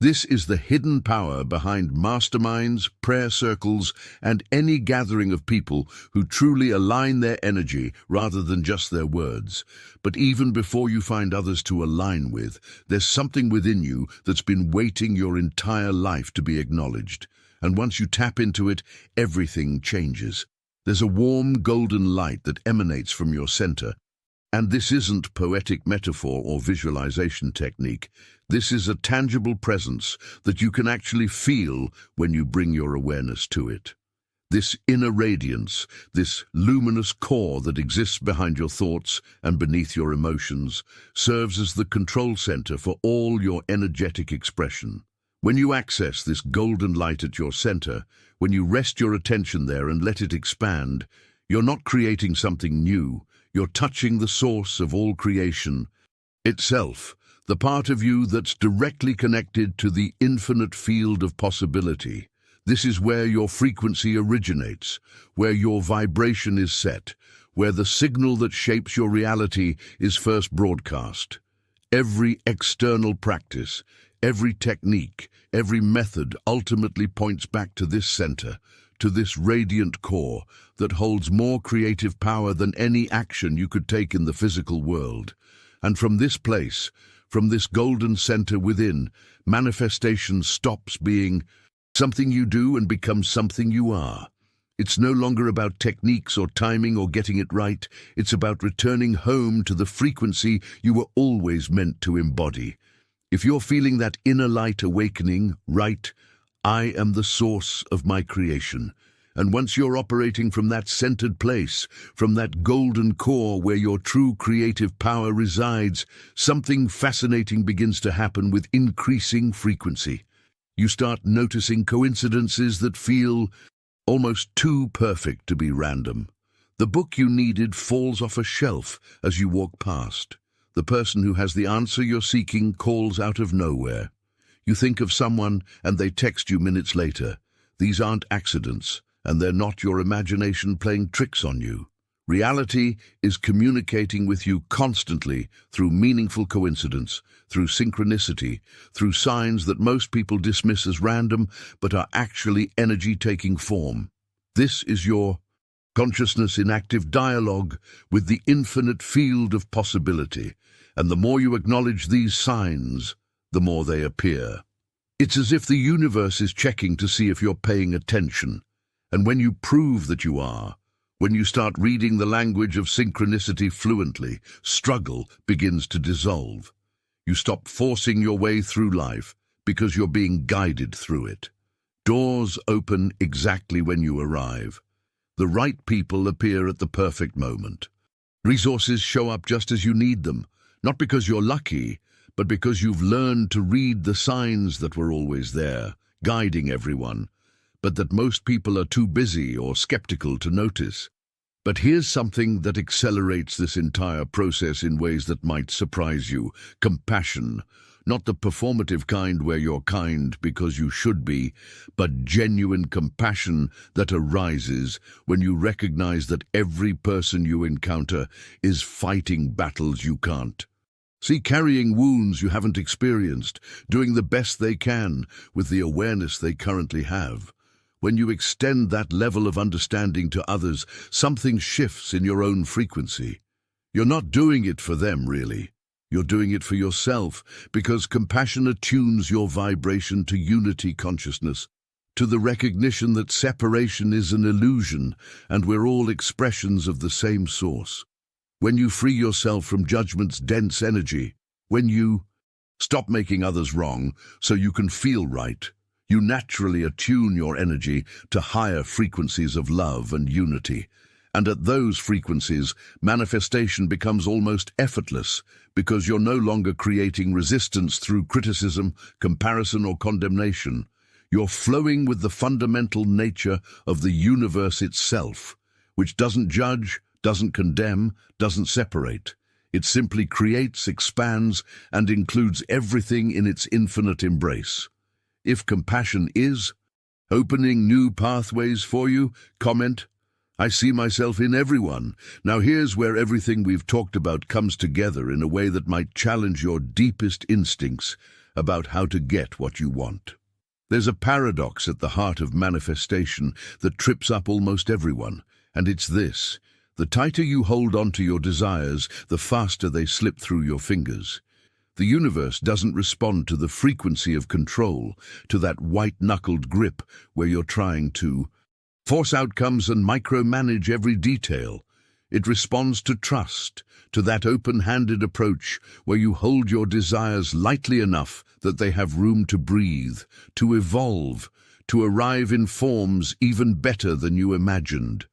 This is the hidden power behind masterminds, prayer circles, and any gathering of people who truly align their energy rather than just their words. But even before you find others to align with, there's something within you that's been waiting your entire life to be acknowledged. And once you tap into it, everything changes. There's a warm golden light that emanates from your center. And this isn't poetic metaphor or visualization technique. This is a tangible presence that you can actually feel when you bring your awareness to it. This inner radiance, this luminous core that exists behind your thoughts and beneath your emotions, serves as the control center for all your energetic expression. When you access this golden light at your center, when you rest your attention there and let it expand, you're not creating something new. You're touching the source of all creation itself, the part of you that's directly connected to the infinite field of possibility. This is where your frequency originates, where your vibration is set, where the signal that shapes your reality is first broadcast. Every external practice, every technique, every method ultimately points back to this center, to this radiant core that holds more creative power than any action you could take in the physical world. And from this place, from this golden center within, manifestation stops being something you do and becomes something you are. It's no longer about techniques or timing or getting it right. It's about returning home to the frequency you were always meant to embody. If you're feeling that inner light awakening, right, I am the source of my creation. And once you're operating from that centered place, from that golden core where your true creative power resides, something fascinating begins to happen with increasing frequency. You start noticing coincidences that feel almost too perfect to be random. The book you needed falls off a shelf as you walk past. The person who has the answer you're seeking calls out of nowhere. You think of someone and they text you minutes later. These aren't accidents, and they're not your imagination playing tricks on you. Reality is communicating with you constantly through meaningful coincidence, through synchronicity, through signs that most people dismiss as random but are actually energy taking form. This is your consciousness in active dialogue with the infinite field of possibility, and the more you acknowledge these signs, the more they appear. It's as if the universe is checking to see if you're paying attention. And when you prove that you are, when you start reading the language of synchronicity fluently, struggle begins to dissolve. You stop forcing your way through life because you're being guided through it. Doors open exactly when you arrive. The right people appear at the perfect moment. Resources show up just as you need them, not because you're lucky, but because you've learned to read the signs that were always there, guiding everyone, but that most people are too busy or skeptical to notice. But here's something that accelerates this entire process in ways that might surprise you: compassion. Not the performative kind where you're kind because you should be, but genuine compassion that arises when you recognize that every person you encounter is fighting battles you can't. See, carrying wounds you haven't experienced, doing the best they can with the awareness they currently have. When you extend that level of understanding to others, something shifts in your own frequency. You're not doing it for them, really. You're doing it for yourself, because compassion attunes your vibration to unity consciousness, to the recognition that separation is an illusion and we're all expressions of the same source. When you free yourself from judgment's dense energy, when you stop making others wrong so you can feel right, you naturally attune your energy to higher frequencies of love and unity. And at those frequencies, manifestation becomes almost effortless because you're no longer creating resistance through criticism, comparison, or condemnation. You're flowing with the fundamental nature of the universe itself, which doesn't judge, doesn't condemn, doesn't separate. It simply creates, expands, and includes everything in its infinite embrace. If compassion is opening new pathways for you, comment, "I see myself in everyone." Now here's where everything we've talked about comes together in a way that might challenge your deepest instincts about how to get what you want. There's a paradox at the heart of manifestation that trips up almost everyone, and it's this: the tighter you hold on to your desires, the faster they slip through your fingers. The universe doesn't respond to the frequency of control, to that white-knuckled grip where you're trying to force outcomes and micromanage every detail. It responds to trust, to that open-handed approach where you hold your desires lightly enough that they have room to breathe, to evolve, to arrive in forms even better than you imagined.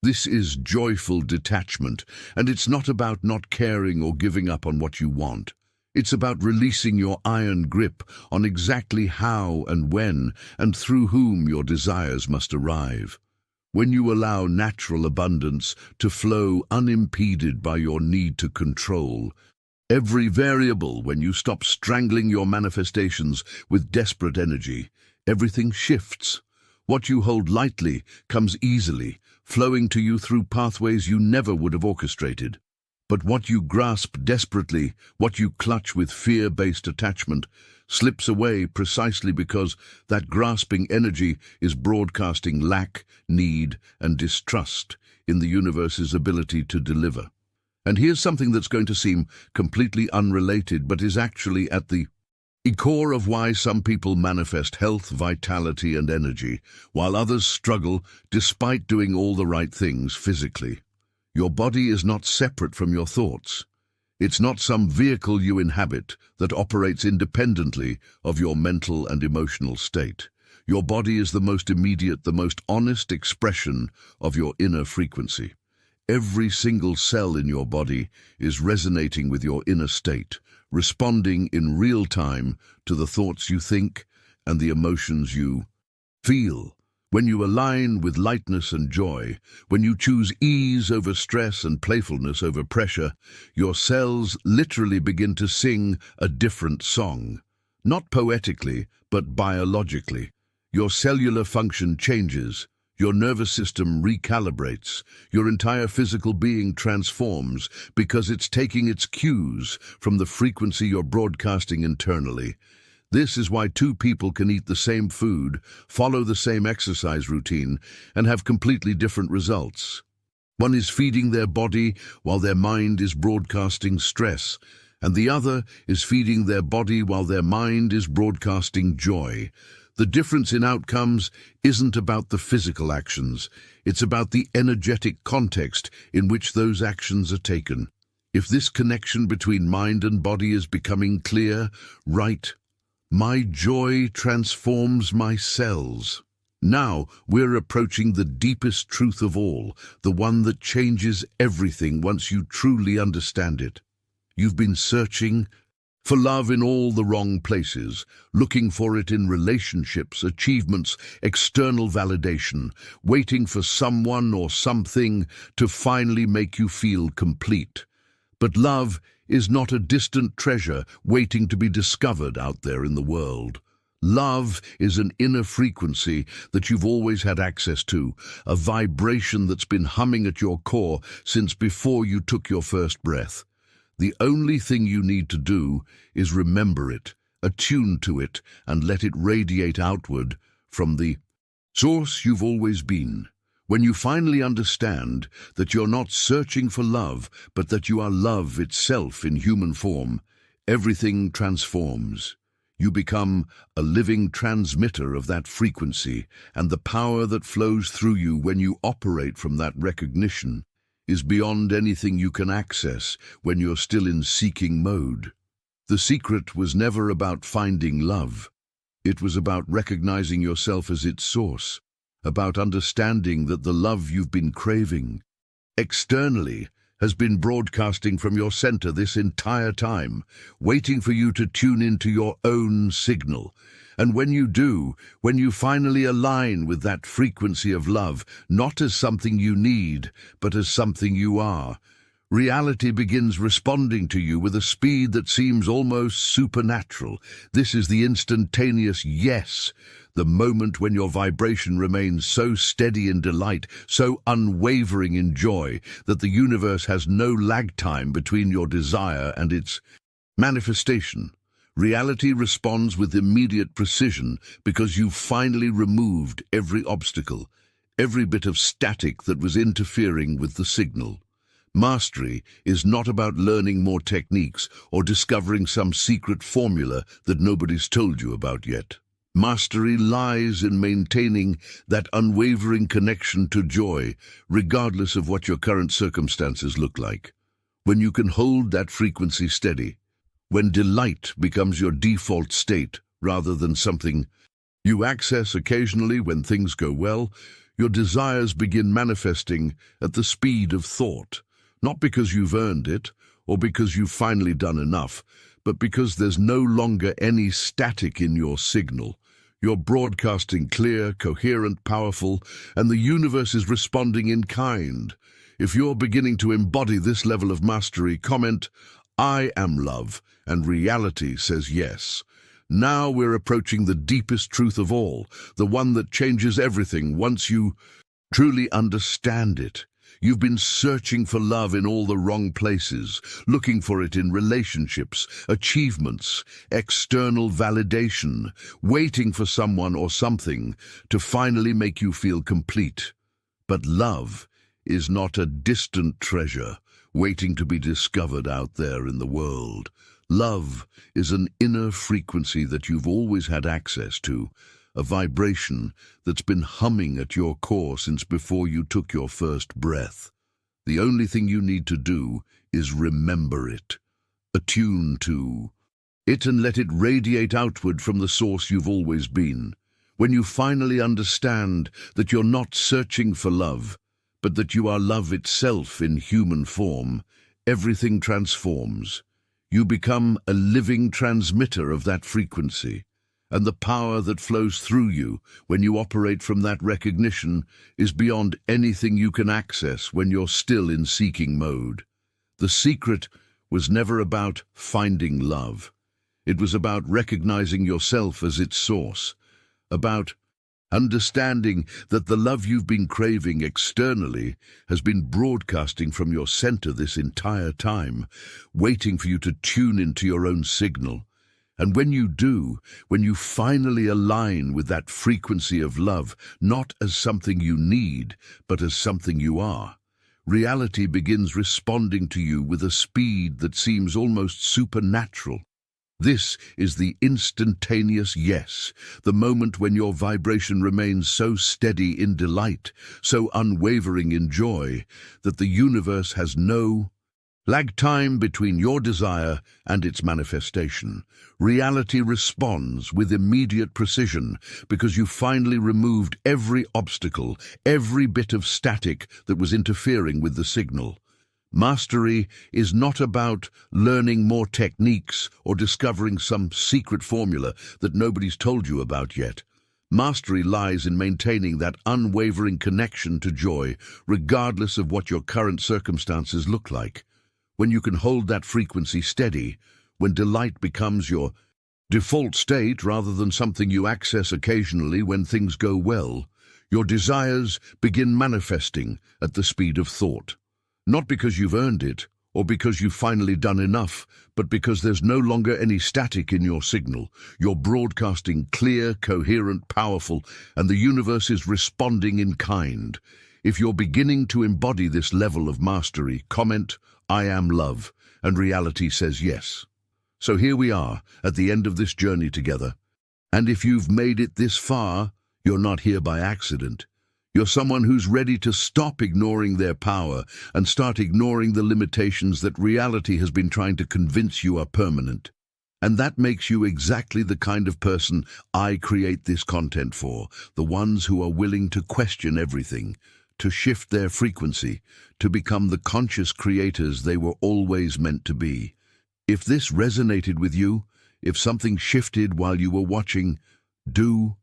This is joyful detachment, and it's not about not caring or giving up on what you want. It's about releasing your iron grip on exactly how and when and through whom your desires must arrive. When you allow natural abundance to flow unimpeded by your need to control every variable, when you stop strangling your manifestations with desperate energy, everything shifts. What you hold lightly comes easily, flowing to you through pathways you never would have orchestrated. But what you grasp desperately, what you clutch with fear-based attachment, slips away precisely because that grasping energy is broadcasting lack, need, and distrust in the universe's ability to deliver. And here's something that's going to seem completely unrelated, but is actually at the core of why some people manifest health, vitality, and energy, while others struggle despite doing all the right things physically. Your body is not separate from your thoughts. It's not some vehicle you inhabit that operates independently of your mental and emotional state. Your body is the most immediate, the most honest expression of your inner frequency. Every single cell in your body is resonating with your inner state, responding in real time to the thoughts you think and the emotions you feel. When you align with lightness and joy, when you choose ease over stress and playfulness over pressure, your cells literally begin to sing a different song. Not poetically, but biologically. Your cellular function changes, your nervous system recalibrates, your entire physical being transforms because it's taking its cues from the frequency you're broadcasting internally. This is why two people can eat the same food, follow the same exercise routine, and have completely different results. One is feeding their body while their mind is broadcasting stress, and the other is feeding their body while their mind is broadcasting joy. The difference in outcomes isn't about the physical actions, it's about the energetic context in which those actions are taken. If this connection between mind and body is becoming clear, right, my joy transforms my cells. Now we're approaching the deepest truth of all, the one that changes everything once you truly understand it. You've been searching for love in all the wrong places, looking for it in relationships, achievements, external validation, waiting for someone or something to finally make you feel complete. But love is not a distant treasure waiting to be discovered out there in the world. Love is an inner frequency that you've always had access to, a vibration that's been humming at your core since before you took your first breath. The only thing you need to do is remember it, attune to it, and let it radiate outward from the source you've always been. When you finally understand that you're not searching for love, but that you are love itself in human form, everything transforms. You become a living transmitter of that frequency, and the power that flows through you when you operate from that recognition is beyond anything you can access when you're still in seeking mode. The secret was never about finding love. It was about recognizing yourself as its source, about understanding that the love you've been craving externally has been broadcasting from your center this entire time, waiting for you to tune into your own signal. And when you do, when you finally align with that frequency of love, not as something you need, but as something you are, reality begins responding to you with a speed that seems almost supernatural. This is the instantaneous yes, the moment when your vibration remains so steady in delight, so unwavering in joy, that the universe has no lag time between your desire and its manifestation. Reality responds with immediate precision because you've finally removed every obstacle, every bit of static that was interfering with the signal. Mastery is not about learning more techniques or discovering some secret formula that nobody's told you about yet. Mastery lies in maintaining that unwavering connection to joy, regardless of what your current circumstances look like. When you can hold that frequency steady, when delight becomes your default state rather than something you access occasionally when things go well, your desires begin manifesting at the speed of thought, not because you've earned it or because you've finally done enough, but because there's no longer any static in your signal. You're broadcasting clear, coherent, powerful, and the universe is responding in kind. If you're beginning to embody this level of mastery, comment, "I am love," and reality says yes. Now we're approaching the deepest truth of all, the one that changes everything once you truly understand it. You've been searching for love in all the wrong places, looking for it in relationships, achievements, external validation, waiting for someone or something to finally make you feel complete. But love is not a distant treasure waiting to be discovered out there in the world. Love is an inner frequency that you've always had access to, a vibration that's been humming at your core since before you took your first breath. The only thing you need to do is remember it, attune to it, and let it radiate outward from the source you've always been. When you finally understand that you're not searching for love, but that you are love itself in human form, everything transforms. You become a living transmitter of that frequency, and the power that flows through you when you operate from that recognition is beyond anything you can access when you're still in seeking mode. The secret was never about finding love. It was about recognizing yourself as its source, about understanding that the love you've been craving externally has been broadcasting from your center this entire time, waiting for you to tune into your own signal. And when you do, when you finally align with that frequency of love, not as something you need, but as something you are, reality begins responding to you with a speed that seems almost supernatural. This is the instantaneous yes, the moment when your vibration remains so steady in delight, so unwavering in joy, that the universe has no lag time between your desire and its manifestation. Reality responds with immediate precision because you finally removed every obstacle, every bit of static that was interfering with the signal. Mastery is not about learning more techniques or discovering some secret formula that nobody's told you about yet. Mastery lies in maintaining that unwavering connection to joy, regardless of what your current circumstances look like. When you can hold that frequency steady, when delight becomes your default state rather than something you access occasionally when things go well, your desires begin manifesting at the speed of thought. Not because you've earned it, or because you've finally done enough, but because there's no longer any static in your signal. You're broadcasting clear, coherent, powerful, and the universe is responding in kind. If you're beginning to embody this level of mastery, comment, "I am love," and reality says yes. So here we are, at the end of this journey together. And if you've made it this far, you're not here by accident. You're someone who's ready to stop ignoring their power and start ignoring the limitations that reality has been trying to convince you are permanent. And that makes you exactly the kind of person I create this content for, the ones who are willing to question everything, to shift their frequency, to become the conscious creators they were always meant to be. If this resonated with you, if something shifted while you were watching, do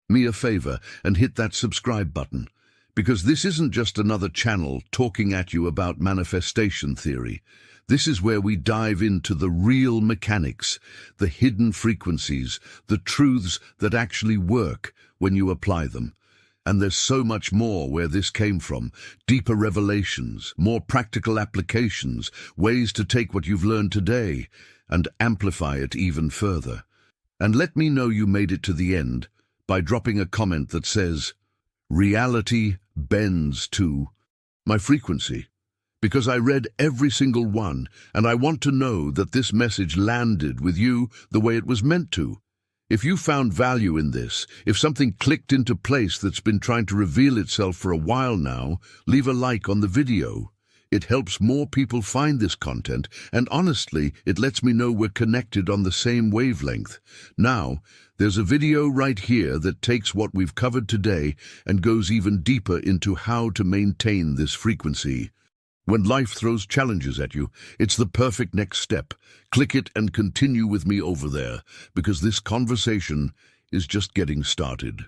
me a favor and hit that subscribe button, because this isn't just another channel talking at you about manifestation theory. This is where we dive into the real mechanics, the hidden frequencies, the truths that actually work when you apply them. And there's so much more where this came from. Deeper revelations, more practical applications, ways to take what you've learned today and amplify it even further. And let me know you made it to the end by dropping a comment that says, "Reality bends to my frequency." Because I read every single one, and I want to know that this message landed with you the way it was meant to. If you found value in this, if something clicked into place that's been trying to reveal itself for a while now, leave a like on the video. It helps more people find this content, and honestly, it lets me know we're connected on the same wavelength. Now, there's a video right here that takes what we've covered today and goes even deeper into how to maintain this frequency. When life throws challenges at you, it's the perfect next step. Click it and continue with me over there, because this conversation is just getting started.